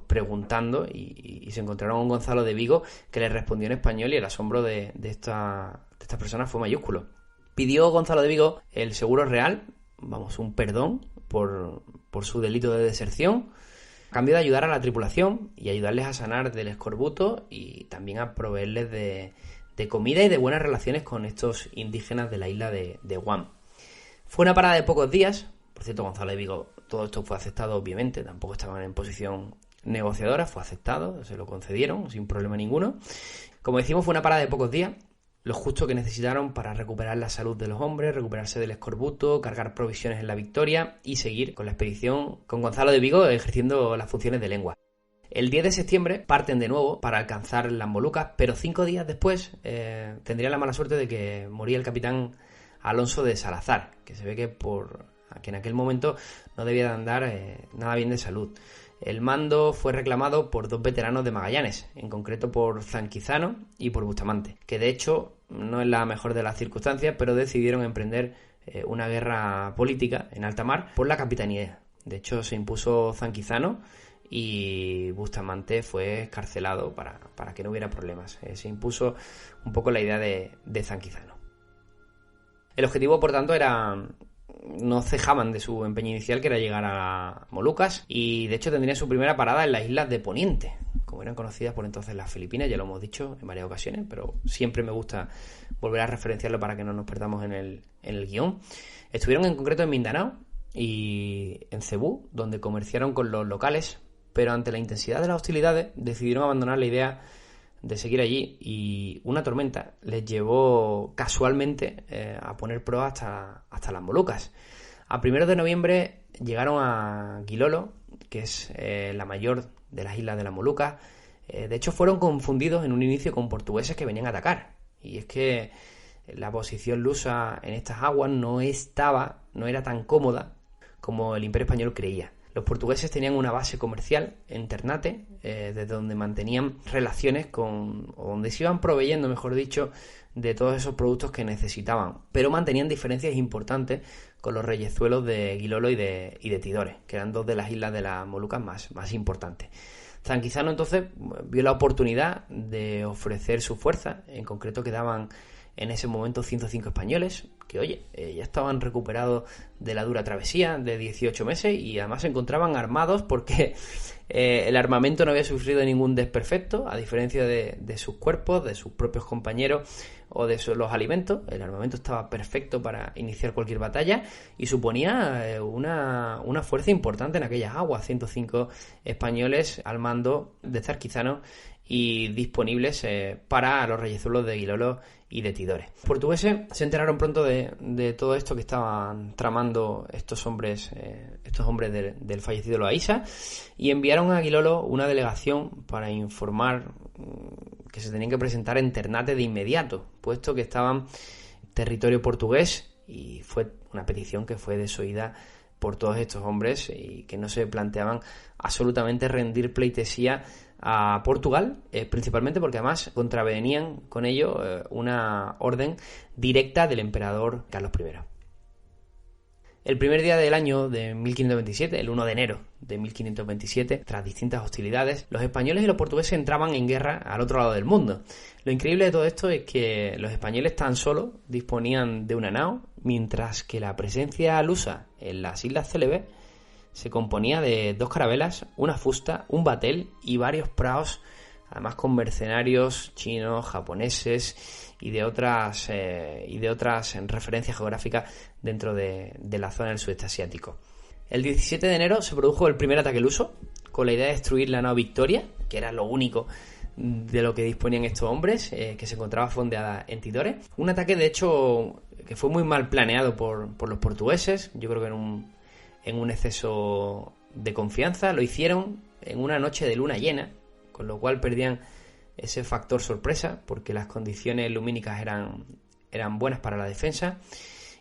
preguntando, y se encontraron a un Gonzalo de Vigo que les respondió en español, y el asombro de estas personas fue mayúsculo. Pidió Gonzalo de Vigo el seguro real, un perdón por su delito de deserción, a cambio de ayudar a la tripulación y ayudarles a sanar del escorbuto, y también a proveerles de comida y de buenas relaciones con estos indígenas de la isla de Guam. Fue una parada de pocos días. Por cierto, Gonzalo de Vigo, todo esto fue aceptado, obviamente, tampoco estaban en posición negociadora, fue aceptado, se lo concedieron sin problema ninguno. Como decimos, fue una parada de pocos días, lo justo que necesitaron para recuperar la salud de los hombres, recuperarse del escorbuto, cargar provisiones en la Victoria y seguir con la expedición con Gonzalo de Vigo ejerciendo las funciones de lengua. El 10 de septiembre parten de nuevo para alcanzar las Molucas, pero 5 días después tendrían la mala suerte de que moría el capitán Alonso de Salazar, que se ve que en aquel momento no debía de andar nada bien de salud. El mando fue reclamado por 2 veteranos de Magallanes, en concreto por Zanquizano y por Bustamante, que de hecho no es la mejor de las circunstancias, pero decidieron emprender una guerra política en alta mar por la capitanía. De hecho, se impuso Zanquizano y Bustamante fue escarcelado para que no hubiera problemas. Se impuso un poco la idea de Zanquizano. El objetivo, por tanto, no cejaban de su empeño inicial, que era llegar a Molucas, y de hecho tendrían su primera parada en las islas de Poniente, como eran conocidas por entonces las Filipinas. Ya lo hemos dicho en varias ocasiones, pero siempre me gusta volver a referenciarlo para que no nos perdamos en el guión. Estuvieron en concreto en Mindanao y en Cebú, donde comerciaron con los locales, pero ante la intensidad de las hostilidades decidieron abandonar la idea de seguir allí, y una tormenta les llevó casualmente a poner proa hasta las Molucas. A 1 de noviembre llegaron a Gilolo, que es la mayor de las islas de las Molucas. De hecho, fueron confundidos en un inicio con portugueses que venían a atacar, y es que la posición lusa en estas aguas no era tan cómoda como el Imperio Español creía. Los portugueses tenían una base comercial en Ternate, desde donde mantenían relaciones o donde se iban proveyendo, mejor dicho, de todos esos productos que necesitaban, pero mantenían diferencias importantes con los reyezuelos de Gilolo y de Tidore, que eran 2 de las islas de las Molucas más importantes. Zanquizano entonces vio la oportunidad de ofrecer su fuerza. En concreto quedaban en ese momento 105 españoles que, ya estaban recuperados de la dura travesía de 18 meses y además se encontraban armados porque el armamento no había sufrido ningún desperfecto, a diferencia de sus cuerpos, de sus propios compañeros o de los alimentos. El armamento estaba perfecto para iniciar cualquier batalla y suponía una fuerza importante en aquellas aguas. 105 españoles al mando de Zanquizano y disponibles para los reyezuelos de Gilolo y de Tidore. Los portugueses se enteraron pronto de todo esto que estaban tramando estos hombres del fallecido Loaiza, y enviaron a Gilolo una delegación para informar que se tenían que presentar en Ternate de inmediato, puesto que estaban en territorio portugués, y fue una petición que fue desoída por todos estos hombres y que no se planteaban absolutamente rendir pleitesía a Portugal, principalmente porque además contravenían con ello una orden directa del emperador Carlos I. El primer día del año de 1527, el 1 de enero de 1527, tras distintas hostilidades, los españoles y los portugueses entraban en guerra al otro lado del mundo. Lo increíble de todo esto es que los españoles tan solo disponían de una nao, mientras que la presencia lusa en las Islas Célebes se componía de 2 carabelas, una fusta, un batel y varios praos, además con mercenarios chinos, japoneses y de otras referencias geográficas dentro de la zona del sudeste asiático. El 17 de enero se produjo el primer ataque luso, con la idea de destruir la nao Victoria, que era lo único de lo que disponían estos hombres, que se encontraba fondeada en Tidore. Un ataque, de hecho, que fue muy mal planeado por los portugueses. Yo creo que en un exceso de confianza. Lo hicieron en una noche de luna llena, con lo cual perdían ese factor sorpresa, porque las condiciones lumínicas eran buenas para la defensa,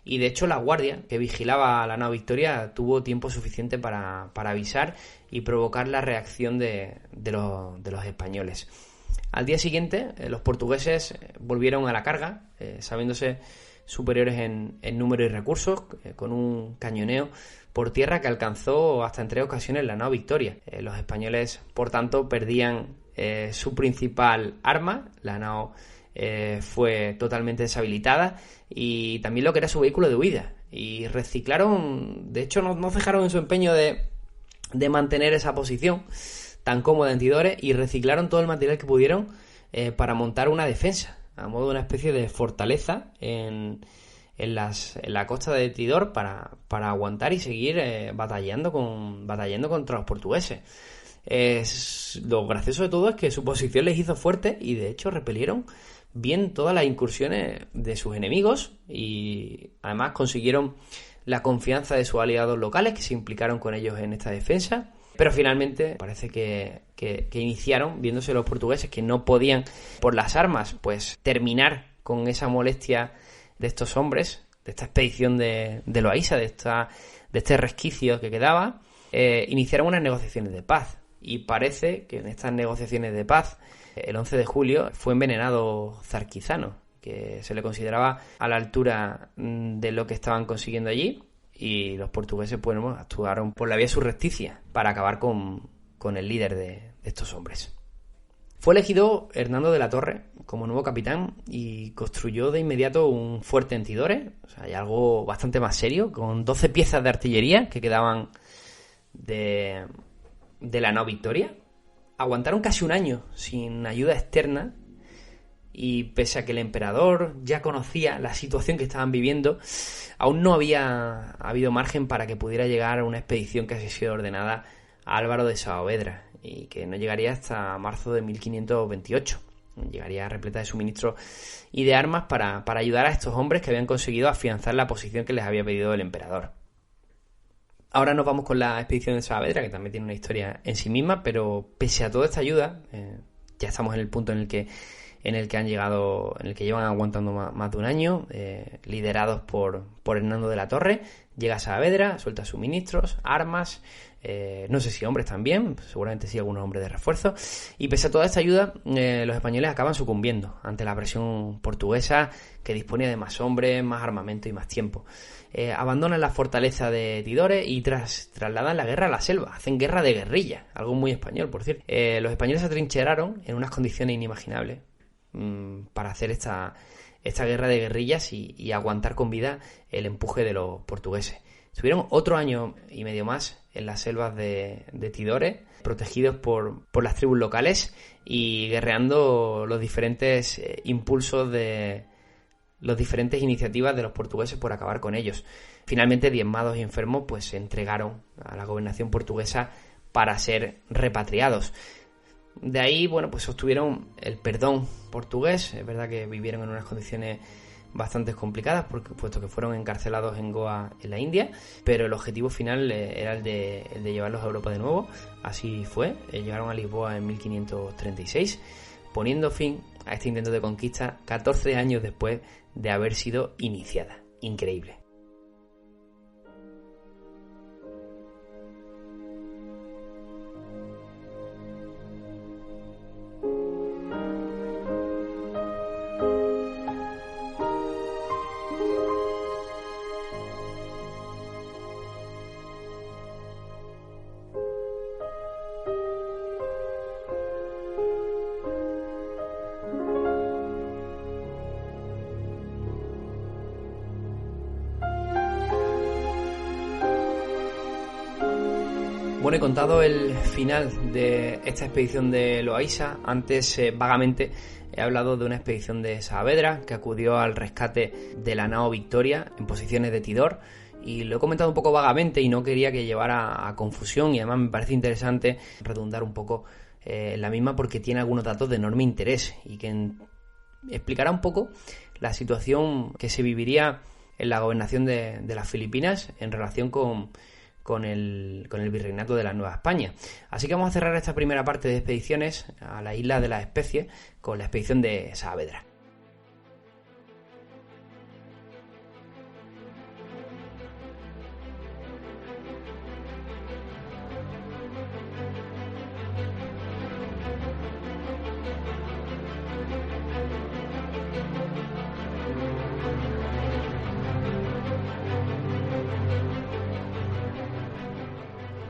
y de hecho la guardia que vigilaba la nao Victoria tuvo tiempo suficiente para avisar y provocar la reacción de los españoles. Al día siguiente los portugueses volvieron a la carga, sabiéndose superiores en número y recursos, con un cañoneo por tierra que alcanzó hasta en 3 ocasiones la nao Victoria. Los españoles, por tanto, perdían su principal arma. La nao fue totalmente deshabilitada, y también lo que era su vehículo de huida, y reciclaron, de hecho no cejaron en su empeño de mantener esa posición tan cómoda en Tidore, y reciclaron todo el material que pudieron para montar una defensa a modo de una especie de fortaleza en la costa de Tidor para aguantar y seguir batallando contra los portugueses. lo gracioso de todo es que su posición les hizo fuerte y de hecho repelieron bien todas las incursiones de sus enemigos y además consiguieron la confianza de sus aliados locales que se implicaron con ellos en esta defensa. Pero finalmente parece que iniciaron, viéndose los portugueses que no podían por las armas pues terminar con esa molestia de estos hombres, de esta expedición de Loaysa, de este resquicio que quedaba, iniciaron unas negociaciones de paz. Y parece que en estas negociaciones de paz, el 11 de julio, fue envenenado Zarquizano, que se le consideraba a la altura de lo que estaban consiguiendo allí, y los portugueses pues, actuaron por la vía surrecticia para acabar con el líder de estos hombres. Fue elegido Hernando de la Torre como nuevo capitán y construyó de inmediato un fuerte en Tidore, o sea, hay algo bastante más serio, con 12 piezas de artillería que quedaban de la nao Victoria. Aguantaron casi un año sin ayuda externa y pese a que el emperador ya conocía la situación que estaban viviendo, aún no había habido margen para que pudiera llegar a una expedición que había sido ordenada a Álvaro de Saavedra y que no llegaría hasta marzo de 1528. Llegaría repleta de suministros y de armas para ayudar a estos hombres que habían conseguido afianzar la posición que les había pedido el emperador. Ahora nos vamos con la expedición de Saavedra, que también tiene una historia en sí misma, pero pese a toda esta ayuda, ya estamos en el punto en el que han llegado, en el que llevan aguantando más de un año, liderados por Hernando de la Torre. Llega a Saavedra, suelta suministros, armas, no sé si hombres también, seguramente sí algunos hombres de refuerzo, y pese a toda esta ayuda, los españoles acaban sucumbiendo ante la presión portuguesa, que disponía de más hombres, más armamento y más tiempo. Abandonan la fortaleza de Tidore y trasladan la guerra a la selva, hacen guerra de guerrilla, algo muy español, por cierto. Los españoles se atrincheraron en unas condiciones inimaginables para hacer esta guerra de guerrillas y aguantar con vida el empuje de los portugueses. Estuvieron otro año y medio más en las selvas de Tidore, protegidos por las tribus locales y guerreando los diferentes impulsos de las diferentes iniciativas de los portugueses por acabar con ellos. Finalmente, diezmados y enfermos pues se entregaron a la gobernación portuguesa para ser repatriados. De ahí, bueno, pues obtuvieron el perdón portugués. Es verdad que vivieron en unas condiciones bastante complicadas, puesto que fueron encarcelados en Goa, en la India, pero el objetivo final era el de llevarlos a Europa de nuevo. Así fue, llegaron a Lisboa en 1536, poniendo fin a este intento de conquista 14 años después de haber sido iniciada. Increíble. Bueno, he contado el final de esta expedición de Loaysa. Antes, vagamente, he hablado de una expedición de Saavedra que acudió al rescate de la nao Victoria en posiciones de Tidor. Y lo he comentado un poco vagamente y no quería que llevara a confusión. Y además me parece interesante redundar un poco en la misma porque tiene algunos datos de enorme interés y que explicará un poco la situación que se viviría en la gobernación de las Filipinas en relación con el virreinato de la Nueva España. Así que vamos a cerrar esta primera parte de expediciones a la isla de las especies con la expedición de Saavedra.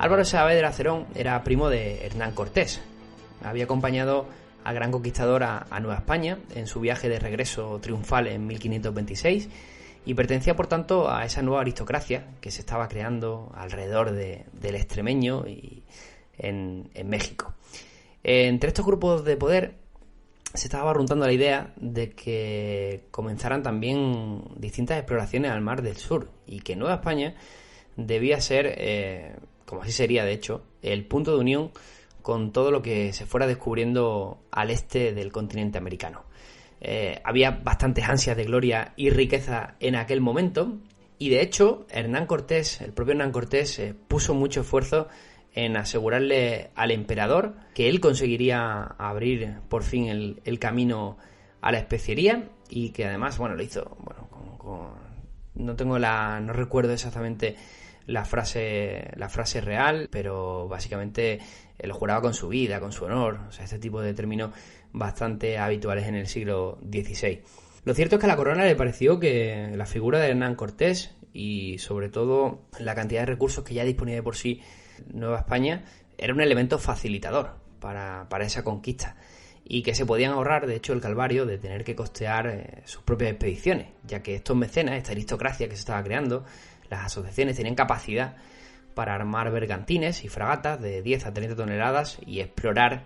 Álvaro Saavedra Cerón era primo de Hernán Cortés. Había acompañado al gran conquistador a Nueva España en su viaje de regreso triunfal en 1526 y pertenecía por tanto a esa nueva aristocracia que se estaba creando alrededor del extremeño y en México. Entre estos grupos de poder se estaba barruntando la idea de que comenzaran también distintas exploraciones al Mar del Sur y que Nueva España debía ser, como así sería de hecho, el punto de unión con todo lo que se fuera descubriendo al este del continente americano. Había bastantes ansias de gloria y riqueza en aquel momento, y de hecho Hernán Cortés, el propio Hernán Cortés, puso mucho esfuerzo en asegurarle al emperador que él conseguiría abrir por fin el camino a la especiería, y que además, bueno, lo hizo, bueno, no recuerdo exactamente la frase real, pero básicamente lo juraba con su vida, con su honor, o sea, este tipo de términos bastante habituales en el siglo XVI. Lo cierto es que a la corona le pareció que la figura de Hernán Cortés, y sobre todo la cantidad de recursos que ya disponía de por sí Nueva España, era un elemento facilitador para esa conquista, y que se podían ahorrar, de hecho, el calvario de tener que costear sus propias expediciones, ya que estos mecenas, esta aristocracia que se estaba creando, las asociaciones tenían capacidad para armar bergantines y fragatas de 10 a 30 toneladas y explorar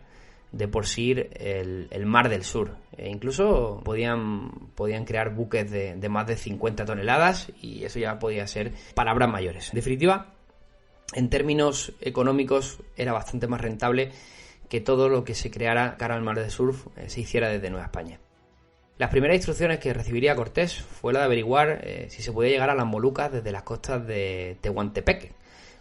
de por sí el Mar del Sur. E incluso podían crear buques de más de 50 toneladas, y eso ya podía ser palabras mayores. En definitiva, en términos económicos era bastante más rentable que todo lo que se creara cara al Mar del Sur se hiciera desde Nueva España. Las primeras instrucciones que recibiría Cortés fue la de averiguar si se podía llegar a las Molucas desde las costas de Tehuantepec,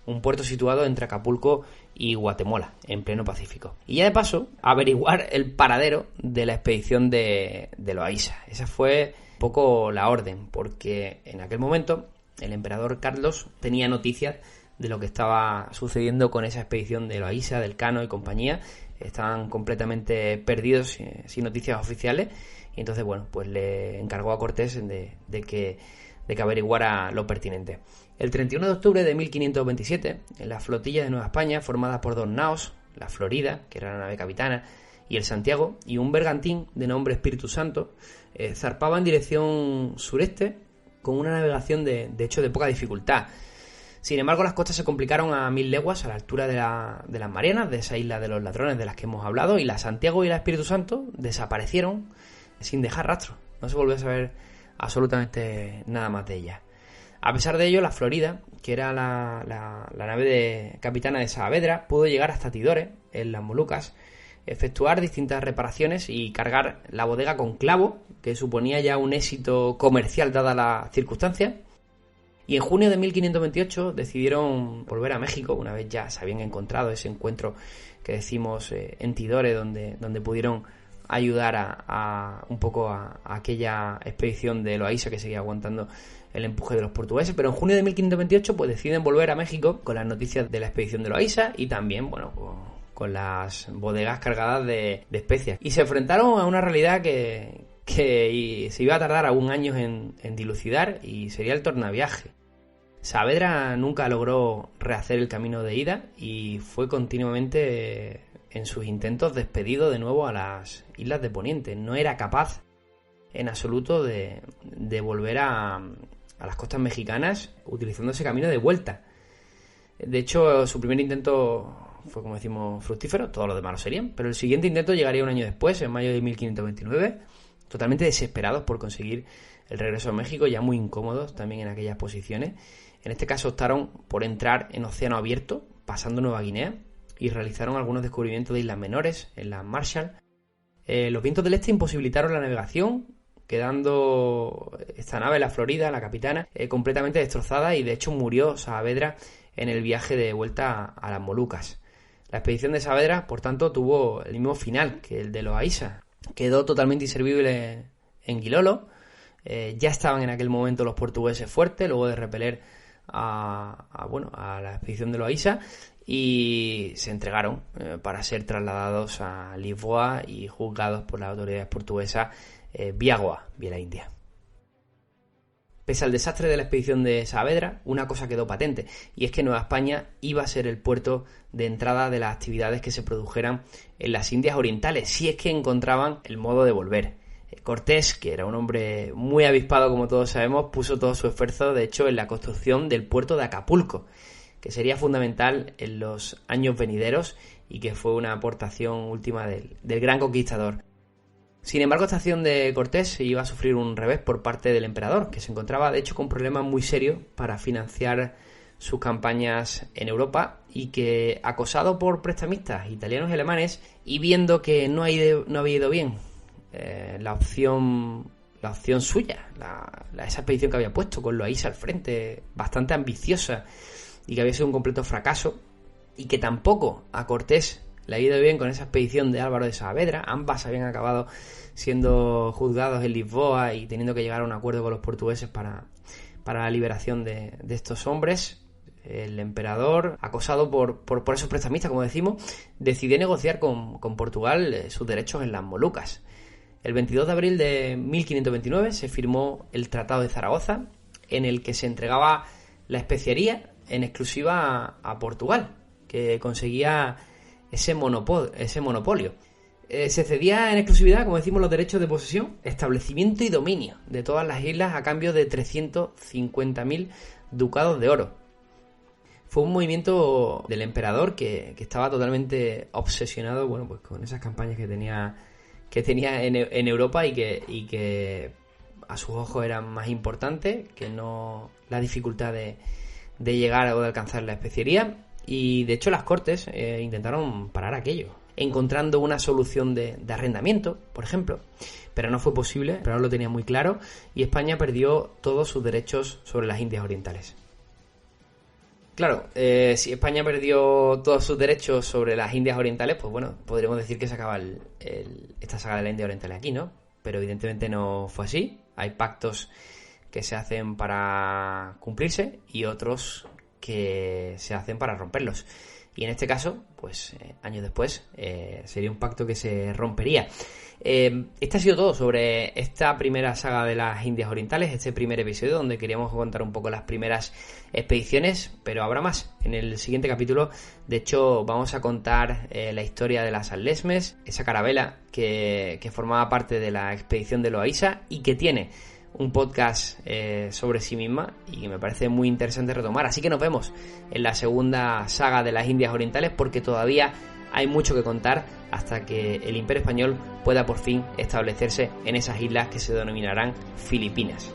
un puerto situado entre Acapulco y Guatemala, en pleno Pacífico. Y ya de paso, averiguar el paradero de la expedición de Loaysa. Esa fue un poco la orden, porque en aquel momento el emperador Carlos tenía noticias de lo que estaba sucediendo con esa expedición de Loaysa, del Cano y compañía. Estaban completamente perdidos, sin noticias oficiales, y entonces, bueno, pues le encargó a Cortés de que averiguara lo pertinente. El 31 de octubre de 1527, en la flotilla de Nueva España, formada por dos naos, la Florida, que era la nave capitana, y el Santiago, y un bergantín de nombre Espíritu Santo, zarpaba en dirección sureste con una navegación de hecho de poca dificultad. Sin embargo, las costas se complicaron a 1000 leguas a la altura de las Marianas, de esa isla de los ladrones de las que hemos hablado, y la Santiago y la Espíritu Santo desaparecieron sin dejar rastro. No se volvió a saber absolutamente nada más de ellas. A pesar de ello, la Florida, que era la nave capitana de Saavedra, pudo llegar hasta Tidore, en las Molucas, efectuar distintas reparaciones y cargar la bodega con clavo, que suponía ya un éxito comercial dada la circunstancia. Y en junio de 1528 decidieron volver a México, una vez ya se habían encontrado ese encuentro que decimos en Tidore, donde pudieron ayudar a un poco a aquella expedición de Loaysa que seguía aguantando el empuje de los portugueses. Pero en junio de 1528 pues deciden volver a México con las noticias de la expedición de Loaysa y también, bueno, con las bodegas cargadas de especias. Y se enfrentaron a una realidad que se iba a tardar aún años en dilucidar, y sería el tornaviaje. Saavedra nunca logró rehacer el camino de ida y fue continuamente en sus intentos despedido de nuevo a las islas de Poniente. No era capaz en absoluto de volver a las costas mexicanas utilizando ese camino de vuelta. De hecho, su primer intento fue, como decimos, fructífero, todos los demás lo serían, pero el siguiente intento llegaría un año después, en mayo de 1529, totalmente desesperados por conseguir el regreso a México, ya muy incómodos también en aquellas posiciones. En este caso optaron por entrar en océano abierto, pasando Nueva Guinea, y realizaron algunos descubrimientos de islas menores, en las Marshall. Los vientos del este imposibilitaron la navegación, quedando esta nave, la Florida, la capitana, completamente destrozada, y de hecho murió Saavedra en el viaje de vuelta a las Molucas. La expedición de Saavedra, por tanto, tuvo el mismo final que el de Loaysa. Quedó totalmente inservible en Gilolo. Ya estaban en aquel momento los portugueses fuertes, luego de repeler a la expedición de Loaysa, y se entregaron para ser trasladados a Lisboa y juzgados por las autoridades portuguesas vía Goa, vía la India. Pese al desastre de la expedición de Saavedra, una cosa quedó patente, y es que Nueva España iba a ser el puerto de entrada de las actividades que se produjeran en las Indias Orientales, si es que encontraban el modo de volver. Cortés, que era un hombre muy avispado, como todos sabemos, puso todo su esfuerzo, de hecho, en la construcción del puerto de Acapulco, que sería fundamental en los años venideros y que fue una aportación última del gran conquistador. Sin embargo, esta acción de Cortés iba a sufrir un revés por parte del emperador, que se encontraba de hecho con problemas muy serios para financiar sus campañas en Europa y que, acosado por prestamistas italianos y alemanes y viendo que no había ido bien la opción suya, esa expedición que había puesto con Loaysa al frente, bastante ambiciosa y que había sido un completo fracaso, y que tampoco a Cortés le había ido bien con esa expedición de Álvaro de Saavedra. Ambas habían acabado siendo juzgados en Lisboa y teniendo que llegar a un acuerdo con los portugueses para la liberación de estos hombres. El emperador, acosado por esos prestamistas, como decimos, decidió negociar con Portugal sus derechos en las Molucas. El 22 de abril de 1529 se firmó el Tratado de Zaragoza, en el que se entregaba la especiería en exclusiva a Portugal, que conseguía ese monopolio. Se cedía en exclusividad, como decimos, los derechos de posesión, establecimiento y dominio de todas las islas a cambio de 350.000 ducados de oro. Fue un movimiento del emperador que estaba totalmente obsesionado, bueno, pues con esas campañas que tenía en Europa y que a sus ojos eran más importantes que no la dificultad de llegar o de alcanzar la especiería. Y de hecho las Cortes intentaron parar aquello, encontrando una solución de arrendamiento, por ejemplo, pero no fue posible. Pero lo tenía muy claro y España perdió todos sus derechos sobre las Indias Orientales. Claro, si España perdió todos sus derechos sobre las Indias Orientales, pues bueno, podríamos decir que se acaba esta saga de la India Oriental aquí, ¿no? Pero evidentemente no fue así. Hay pactos que se hacen para cumplirse y otros que se hacen para romperlos. Y en este caso, pues años después, sería un pacto que se rompería. Este ha sido todo sobre esta primera saga de las Indias Orientales, este primer episodio donde queríamos contar un poco las primeras expediciones, pero habrá más en el siguiente capítulo. De hecho, vamos a contar la historia de las San Lesmes, esa carabela que formaba parte de la expedición de Loaysa y que tiene un podcast sobre sí misma y que me parece muy interesante retomar. Así que nos vemos en la segunda saga de las Indias Orientales, porque todavía hay mucho que contar hasta que el Imperio Español pueda por fin establecerse en esas islas que se denominarán Filipinas.